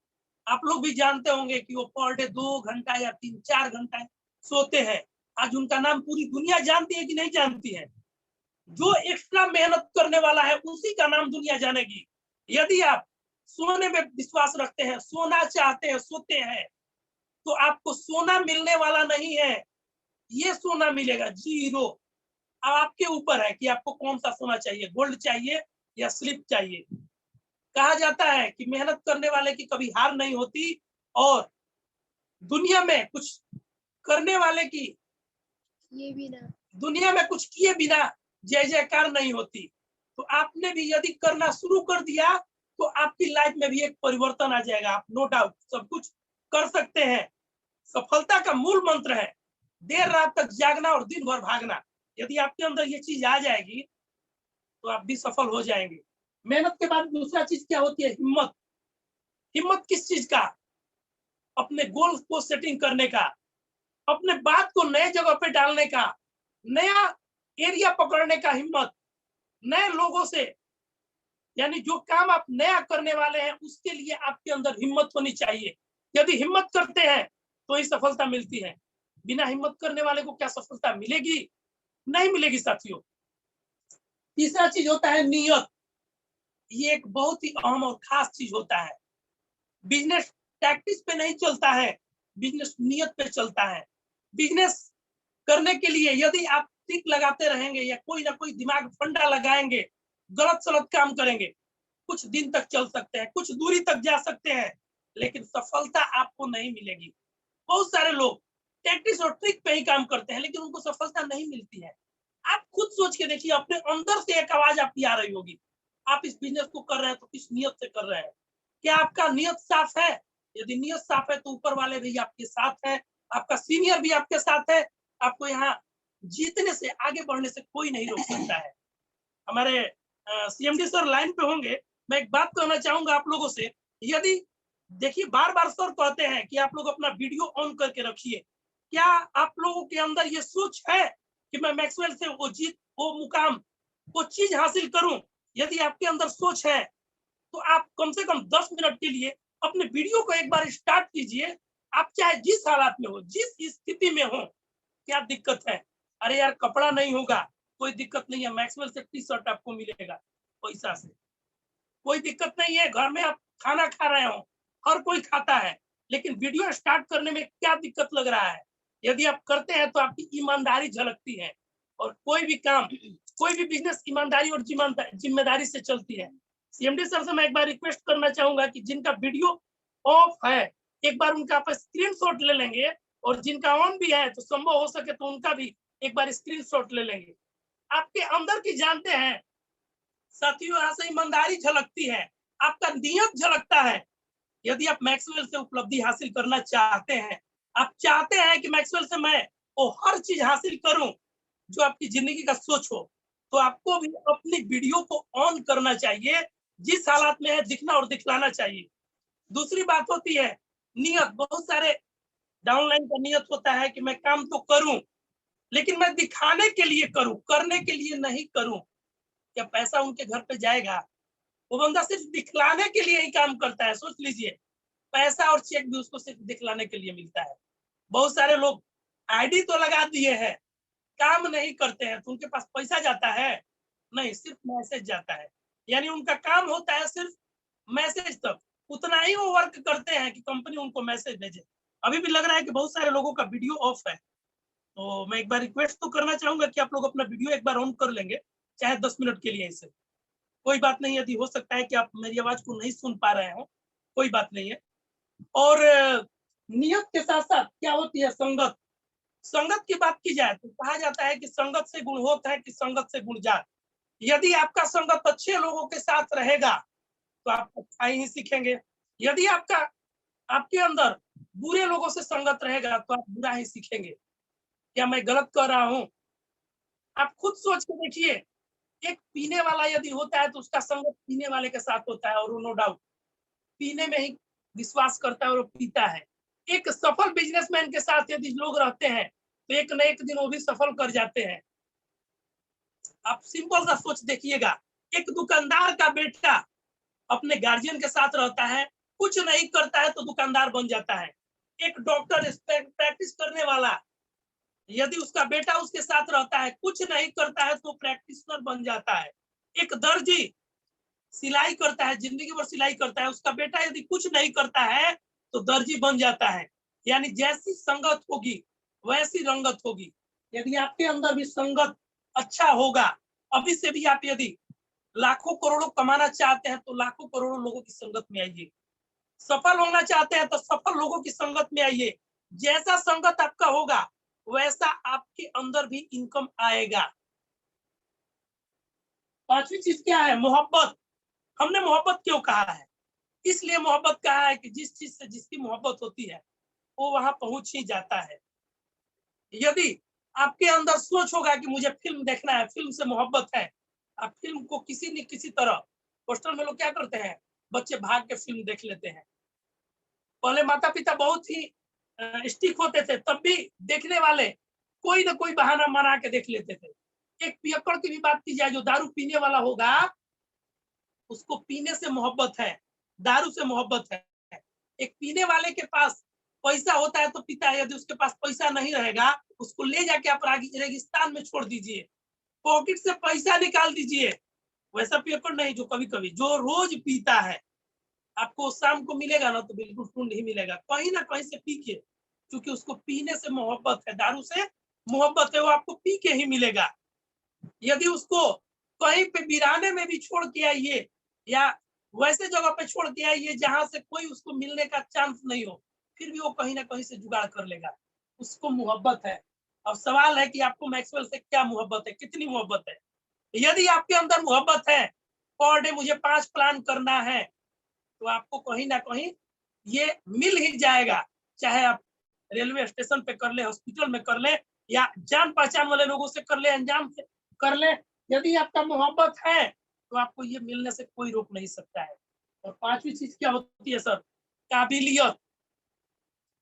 आप लोग भी जानते होंगे कि वो पर डे 2 घंटा या 3-4 घंटा सोते हैं। आज उनका नाम पूरी दुनिया जानती है कि नहीं जानती है? जो एक्स्ट्रा मेहनत करने वाला है उसी का नाम दुनिया जानेगी। यदि आप सोने में विश्वास रखते हैं, सोना चाहते हैं, सोते हैं, तो आपको सोना मिलने वाला नहीं है, ये सोना मिलेगा जीरो। अब आपके ऊपर है कि आपको कौन सा सोना चाहिए, गोल्ड चाहिए या स्लिप चाहिए। कहा जाता है कि मेहनत करने वाले की कभी हार नहीं होती और दुनिया में कुछ करने वाले की दुनिया में कुछ किए बिना जय जयकार नहीं होती। तो आपने भी यदि करना शुरू कर दिया तो आपकी लाइफ में भी एक परिवर्तन आ जाएगा। आप नो डाउट सब कुछ कर सकते हैं। सफलता का मूल मंत्र है देर रात तक जागना और दिन भर भागना। यदि आपके अंदर ये चीज आ जाएगी तो आप भी सफल हो जाएंगे। मेहनत के बाद दूसरा चीज क्या होती है? हिम्मत। हिम्मत किस चीज का? अपने गोल को सेटिंग करने का, अपने बात को नए जगह पे डालने का, नया एरिया पकड़ने का हिम्मत, नए लोगों से, यानी जो काम आप नया करने वाले हैं उसके लिए आपके अंदर हिम्मत होनी चाहिए। यदि हिम्मत करते हैं तो ही सफलता मिलती है। बिना हिम्मत करने वाले को क्या सफलता मिलेगी? नहीं मिलेगी साथियों। तीसरा चीज होता है नियत। ये एक बहुत ही अहम और खास चीज होता है। बिजनेस टैक्टिक्स पे नहीं चलता है, बिजनेस नियत पे चलता है। बिजनेस करने के लिए यदि आप टिक लगाते रहेंगे या कोई ना कोई दिमाग फंडा लगाएंगे, गलत सलत काम करेंगे, कुछ दिन तक चल सकते हैं, कुछ दूरी तक जा सकते हैं, लेकिन सफलता आपको नहीं मिलेगी। बहुत सारे लोग टैक्टिक्स और ट्रिक पे ही काम करते हैं लेकिन उनको सफलता नहीं मिलती है। आप खुद सोच के देखिए, अपने अंदर से एक आवाज आपकी आ रही होगी, आप इस बिजनेस को कर रहे हैं तो किस नियत से कर रहे हैं? क्या आपका नियत साफ है? यदि नियत साफ है तो ऊपर वाले भी आपके साथ है, आपका सीनियर भी आपके साथ है। आपको यहाँ जीतने से, आगे बढ़ने से कोई नहीं रोक सकता है। हमारे सीएमडी सर लाइन पे होंगे। मैं एक बात कहना चाहूंगा आप लोगों से। यदि देखिए, बार बार सर कहते हैं कि आप लोग अपना वीडियो ऑन करके रखिए। क्या आप लोगों के अंदर ये सोच है कि मैं मैक्सवेल से वो मुकाम, वो चीज हासिल करूं? यदि आपके अंदर सोच है तो आप कम से कम 10 मिनट के लिए अपने वीडियो को एक बार स्टार्ट कीजिए। आप चाहे जिस हालात में हो, जिस स्थिति में हो, क्या दिक्कत है? अरे यार, कपड़ा नहीं होगा, कोई दिक्कत नहीं है, मैक्सवेल से टी शर्ट आपको मिलेगा पैसा से, कोई दिक्कत नहीं है। घर में आप खाना खा रहे हो, हर कोई खाता है, लेकिन वीडियो स्टार्ट करने में क्या दिक्कत लग रहा है? यदि आप करते हैं तो आपकी ईमानदारी झलकती है। और कोई भी काम, कोई भी बिजनेस ईमानदारी और जिम्मेदारी से चलती है। सीएमडी सर से मैं एक बार रिक्वेस्ट करना चाहूंगा कि जिनका वीडियो ऑफ है, एक बार उनका आप स्क्रीनशॉट ले लेंगे, और जिनका ऑन भी है तो संभव हो सके तो उनका भी एक बार स्क्रीनशॉट ले लेंगे। आपके अंदर की जानते हैं साथियों, यहाँ से ईमानदारी झलकती है, आपका नियत झलकता है। यदि आप मैक्सवेल से उपलब्धि हासिल करना चाहते हैं, आप चाहते हैं कि मैक्सवेल से मैं वो हर चीज हासिल करूं जो आपकी जिंदगी का सोच हो, तो आपको भी अपनी वीडियो को ऑन करना चाहिए। जिस हालात में है दिखना और दिखलाना चाहिए। दूसरी बात होती है नियत। बहुत सारे डाउनलाइन का नियत होता है कि मैं काम तो करूं, लेकिन मैं दिखाने के लिए करूं, करने के लिए नहीं करूं। क्या पैसा उनके घर पे जाएगा? वो बंदा सिर्फ दिखलाने के लिए ही काम करता है। सोच लीजिए, पैसा और चेक भी उसको सिर्फ दिखलाने के लिए मिलता है। बहुत सारे लोग आईडी तो लगा दिए हैं, काम नहीं करते हैं, तो उनके पास पैसा जाता है? नहीं, सिर्फ मैसेज जाता है। यानी उनका काम होता है सिर्फ मैसेज तक। उतना ही वो वर्क करते हैं कि कंपनी उनको मैसेज भेजे। अभी भी लग रहा है कि बहुत सारे लोगों का वीडियो ऑफ है, तो मैं एक बार रिक्वेस्ट तो करना चाहूंगा कि आप लोग अपना वीडियो एक बार ऑन कर लेंगे, चाहे 10 मिनट के लिए। इसे कोई बात नहीं, यदि हो सकता है कि आप मेरी आवाज को नहीं सुन पा रहे हो, कोई बात नहीं है। और नियत के साथ साथ क्या होती है? संगत। संगत की बात की जाए तो कहा जाता है कि संगत से गुण होता है कि संगत से गुण जात। यदि आपका संगत अच्छे लोगों के साथ रहेगा तो आप अच्छाई ही सीखेंगे। यदि आपके अंदर बुरे लोगों से संगत रहेगा तो आप बुरा ही सीखेंगे। क्या मैं गलत कर रहा हूँ? आप खुद सोच के देखिए। एक पीने वाला यदि होता है तो उसका संगत पीने वाले के साथ होता है, और वो नो डाउट पीने में ही विश्वास करता है और वो पीता है। एक सफल बिजनेसमैन के साथ यदि लोग रहते हैं तो एक न एक दिन वो भी सफल कर जाते हैं। आप सिंपल सा सोच देखिएगा, एक दुकानदार का बेटा अपने गार्जियन के साथ रहता है, कुछ नहीं करता है तो दुकानदार बन जाता है। एक डॉक्टर प्रैक्टिस करने वाला, यदि उसका बेटा उसके साथ रहता है, कुछ नहीं करता है तो प्रैक्टिशनर बन जाता है। एक दर्जी सिलाई करता है, जिंदगी भर सिलाई करता है, उसका बेटा यदि कुछ नहीं करता है तो दर्जी बन जाता है। यानी जैसी संगत होगी वैसी रंगत होगी। यदि आपके अंदर भी संगत अच्छा होगा। अभी से भी आप यदि लाखों करोड़ों कमाना चाहते हैं तो लाखों करोड़ों लोगों की संगत में आइए। सफल होना चाहते हैं तो सफल लोगों की संगत में आइए। जैसा संगत आपका होगा वैसा आपके अंदर भी इनकम आएगा। पांचवी चीज क्या है? मोहब्बत। हमने मोहब्बत क्यों कहा है? इसलिए मोहब्बत कहा है कि जिस चीज से जिसकी मोहब्बत होती है वो वहां पहुंच ही जाता है। यदि आपके अंदर सोच होगा कि मुझे फिल्म देखना है, फिल्म से मोहब्बत है, आप फिल्म को किसी न किसी तरह, हॉस्टल में लोग क्या करते हैं, बच्चे भाग के फिल्म देख लेते हैं। पहले माता पिता बहुत ही स्टिक होते थे, तब भी देखने वाले कोई ना कोई बहाना बना के देख लेते थे। एक पियक्कड़ की भी बात की जाए, जो दारू पीने वाला होगा उसको पीने से मोहब्बत है, दारू से मोहब्बत है। एक पीने वाले के पास पैसा होता है तो पीता है, यदि उसके पास पैसा नहीं रहेगा उसको ले जाके आप रेगिस्तान में छोड़ दीजिए, पॉकेट से पैसा निकाल दीजिए। वैसा पियक्कड़ नहीं जो कभी कभी, जो रोज पीता है, आपको शाम को मिलेगा ना तो बिल्कुल टूंड ही मिलेगा, कहीं ना कहीं से पी के, क्योंकि उसको पीने से मोहब्बत है, दारू से मोहब्बत है, वो आपको पी के ही मिलेगा। यदि उसको कहीं पे वीराने में भी छोड़ के आइए या वैसे जगह पे छोड़ के आइए जहां से कोई उसको मिलने का चांस नहीं हो, फिर भी वो कहीं ना कहीं से जुगाड़ कर लेगा, उसको मोहब्बत है। अब सवाल है कि आपको मैक्सवेल से क्या मोहब्बत है, कितनी मोहब्बत है? यदि आपके अंदर मोहब्बत है, पर डे मुझे 5 प्लान करना है, तो आपको कहीं ना कहीं ये मिल ही जाएगा। चाहे आप रेलवे स्टेशन पे कर ले, हॉस्पिटल में कर ले, या जान पहचान वाले लोगों से कर ले, अनजान से कर ले। यदि आपका मोहब्बत है तो आपको ये मिलने से कोई रोक नहीं सकता है। और पांचवी चीज क्या होती है सर? काबिलियत।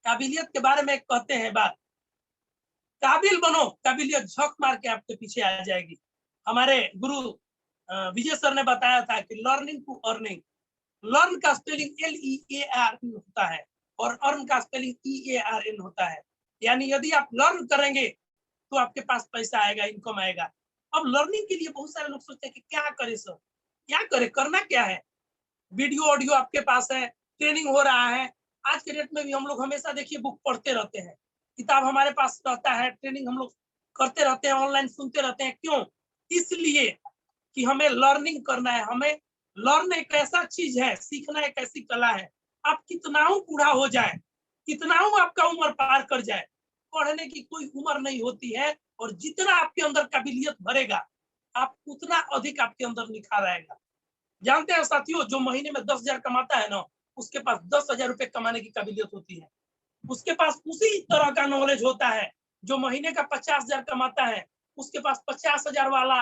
काबिलियत के बारे में कहते हैं बात, काबिल बनो, काबिलियत झक मार के आपके पीछे आ जाएगी। हमारे गुरु विजय सर ने बताया था कि लर्निंग टू अर्निंग, लर्न का स्पेलिंग LEARN होता है और अर्न का स्पेलिंग EARN होता है। यानी यदि आप लर्न करेंगे तो आपके पास पैसा आएगा, इनकम आएगा। अब लर्निंग के लिए बहुत सारे लोग सोचते हैं कि क्या करें सर, क्या करें, करना क्या है? वीडियो ऑडियो आपके पास है, ट्रेनिंग हो रहा है। आज के डेट में भी हम लोग हमेशा देखिए बुक पढ़ते रहते हैं, किताब हमारे पास रहता है, ट्रेनिंग हम लोग करते रहते हैं, ऑनलाइन सुनते रहते हैं। क्यों? इसलिए कि हमें लर्निंग करना है। हमें लर्न एक ऐसा चीज है, सीखना एक ऐसी कला है। आप कितना बूढ़ा हो जाए, कितना आपका उम्र पार कर जाए, पढ़ने की कोई उम्र नहीं होती है। और जितना आपके अंदर काबिलियत भरेगा, आप उतना अधिक आपके अंदर निखार आएगा। जानते हैं साथियों, जो महीने में 10,000 कमाता है ना, उसके पास 10,000 रुपए कमाने की काबिलियत होती है। उसके पास उसी तरह का नॉलेज होता है। जो महीने का 50,000 कमाता है, उसके पास 50,000 वाला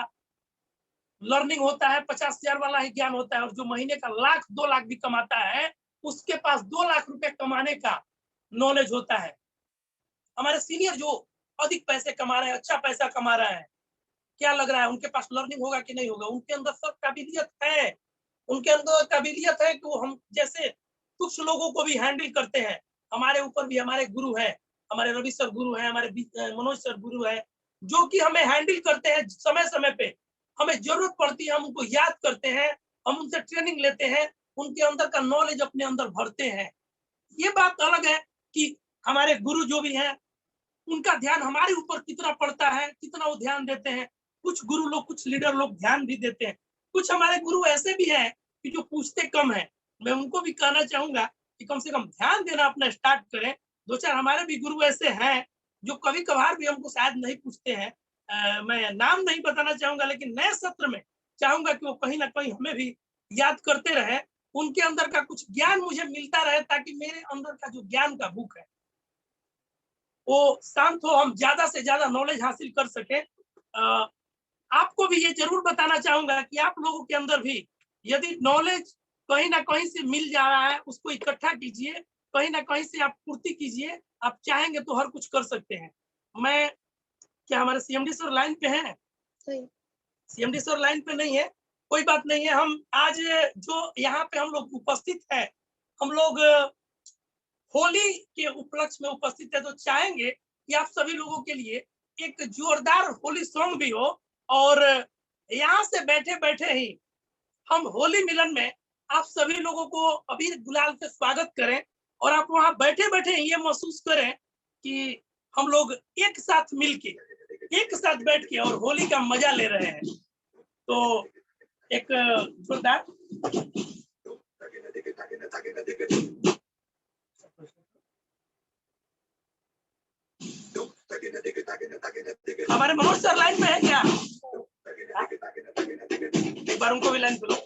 लर्निंग होता है, 50,000 वाला ही ज्ञान होता है। और जो महीने का 1,00,000 2,00,000 भी कमाता है, उसके पास 2,00,000 रुपए कमाने का नॉलेज होता है। हमारे सीनियर जो अधिक पैसे कमा रहे हैं, अच्छा पैसा कमा रहे हैं, क्या लग रहा है उनके पास लर्निंग होगा कि नहीं होगा? उनके अंदर सब काबिलियत है। उनके अंदर काबिलियत है कि वो हम जैसे कुछ लोगों को भी हैंडल करते हैं। हमारे ऊपर भी हमारे गुरु हैं, हमारे रवि सर गुरु हैं, हमारे मनोज सर गुरु हैं, जो कि हमें हैंडल करते हैं समय समय पे। हमें जरूरत पड़ती है हम उनको याद करते हैं, हम उनसे ट्रेनिंग लेते हैं, उनके अंदर का नॉलेज अपने अंदर भरते हैं। ये बात अलग है कि हमारे गुरु जो भी हैं उनका ध्यान हमारे ऊपर कितना पड़ता है, कितना वो ध्यान देते हैं। कुछ गुरु लोग, कुछ लीडर लोग ध्यान भी देते हैं। कुछ हमारे गुरु ऐसे भी हैं कि जो पूछते कम है। मैं उनको भी कहना चाहूंगा कि कम से कम ध्यान देना अपना स्टार्ट करें। दो चार हमारे भी गुरु ऐसे हैं जो कभी कभार भी हमको शायद नहीं पूछते हैं। मैं नाम नहीं बताना चाहूंगा, लेकिन नए सत्र में चाहूंगा कि वो कहीं ना कहीं हमें भी याद करते रहे, उनके अंदर का कुछ ज्ञान मुझे मिलता रहे, ताकि मेरे अंदर का जो ज्ञान का भूख है वो शांत हो, हम ज्यादा से ज्यादा नॉलेज हासिल कर सके। आपको भी ये जरूर बताना चाहूंगा कि आप लोगों के अंदर भी यदि नॉलेज कहीं ना कहीं से मिल जा रहा है, उसको इकट्ठा कीजिए, कहीं ना कहीं से आप पूर्ति कीजिए। आप चाहेंगे तो हर कुछ कर सकते हैं। मैं, क्या हमारे CMD सर लाइन पे हैं? CMD सर लाइन पे नहीं है, कोई बात नहीं है। हम आज जो यहाँ पे हम लोग उपस्थित है, हम लोग होली के उपलक्ष्य में उपस्थित है, तो चाहेंगे कि आप सभी लोगों के लिए एक जोरदार होली सॉन्ग भी हो, और यहाँ से बैठे बैठे ही हम होली मिलन में आप सभी लोगों को अबीर गुलाल से स्वागत करें, और आप वहां बैठे बैठे ये महसूस करें कि हम लोग एक साथ मिलके एक साथ बैठ के और होली का मजा ले रहे हैं। तो एक जोरदार हमारे मनोज सर लाइन में है क्या? एक बार उनको भी लाइन पे लो।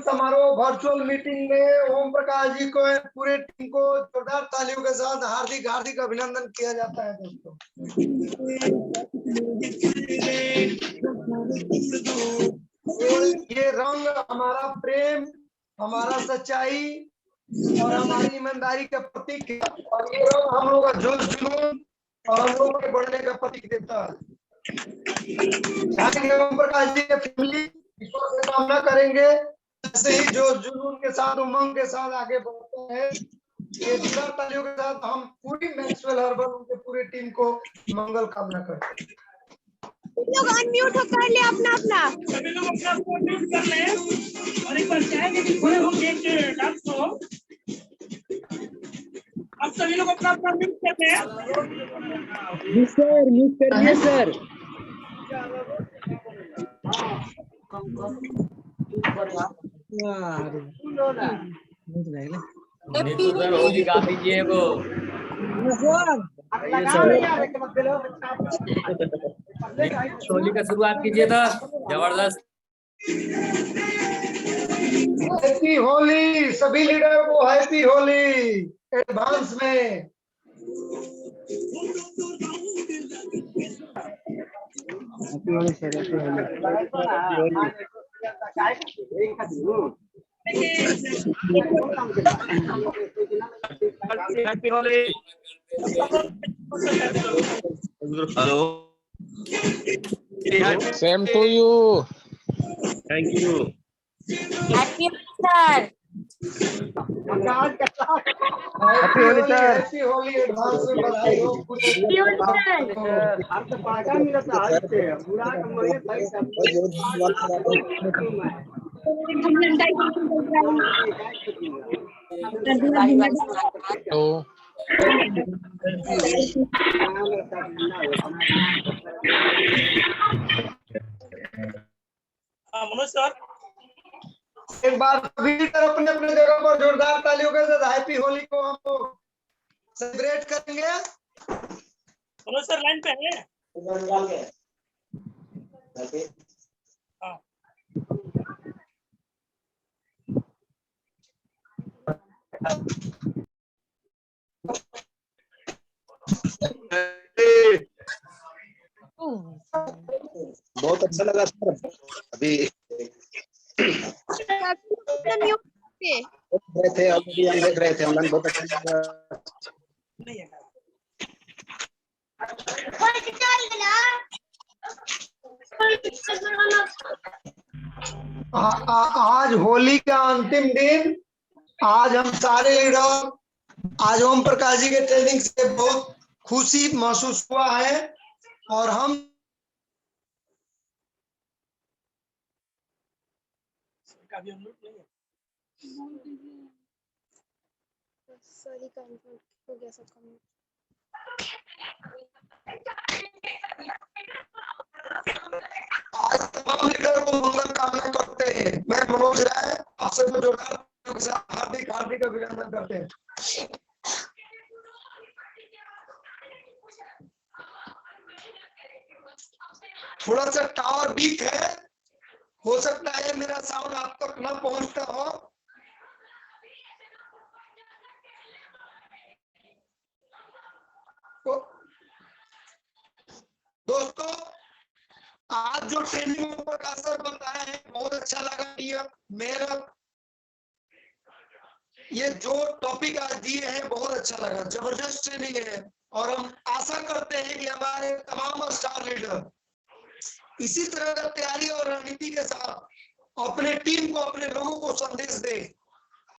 समारोह वर्चुअल मीटिंग में ओम प्रकाश जी को पूरे टीम को जोरदार तालियों के साथ हार्दिक हार्दिक अभिनंदन किया जाता है दोस्तों। ये रंग हमारा प्रेम, हमारा सच्चाई और हमारी ईमानदारी का प्रतीक है और ये रंग हम लोग का जोश जुनून और हम लोग के बढ़ने का प्रतीक देता है। ओम प्रकाश जी के फैमिली ईश्वर से कामना करेंगे ऐसे ही जोश जुनून के साथ उमंग के साथ आगे बढ़ते हैं। ये जोरदार तालियों के साथ हम पूरी मैक्सवेल हर्बल उनके पूरी टीम को मंगल कामना करते हैं। लोग अनम्यूट हो कर ले अपना अपना, सभी लोग अपना फोन म्यूट कर लें और एक बार चाहेंगे कि थोड़े हम एक डांस को आप सभी लोग अपना अपना म्यूट कर लें। जी सर, म्यूट करिए सर। सर होली गा दीजिए वो। होली का शुरुआत कीजिए था, जबरदस्त। हैप्पी होली सभी लीडर को, हैप्पी होली एडवांस में। Happy Holi sir, happy Holi. Hello, same to you. Thank you. Happy sir, happy Holi sir, happy Holi advance में बधाई हो। तो मनोज सर एक बार सभी लीडर अपने अपने जगह पर जोरदार तालियों के साथ हैप्पी होली को हम लोग सेलिब्रेट करेंगे। मनोज सर लाइन पे है? हाँ। बहुत अच्छा लगा सर। अभी म्यूट पे रहे थे, अभी हम देख रहे थे ऑनलाइन, बहुत अच्छा लगा। आज होली का अंतिम दिन, आज हम सारे लीडर, आज ओम प्रकाश जी के ट्रेनिंग से बहुत खुशी महसूस हुआ है और हम सॉरी कंफर्म हो गया सब कम। आज तमाम लीडर को मंगल कामना करते हैं। मैं मनोज राय आप सबको जोरदार हार्दिक हार्दिक अभिनंदन करते हैं। थोड़ा सा टावर वीक है, हो सकता है मेरा साउंड आप तक न पहुंचता हो। दोस्तों आज जो ट्रेनिंग प्रकाश सर बताए हैं बहुत अच्छा लगा। संयम, मेहनत, ये जो टॉपिक आज दिए हैं बहुत अच्छा लगा, जबरदस्त ट्रेनिंग है। और हम आशा करते हैं कि हमारे तमाम स्टार लीडर इसी तरह का तैयारी और रणनीति के साथ अपने टीम को, अपने लोगों को संदेश दे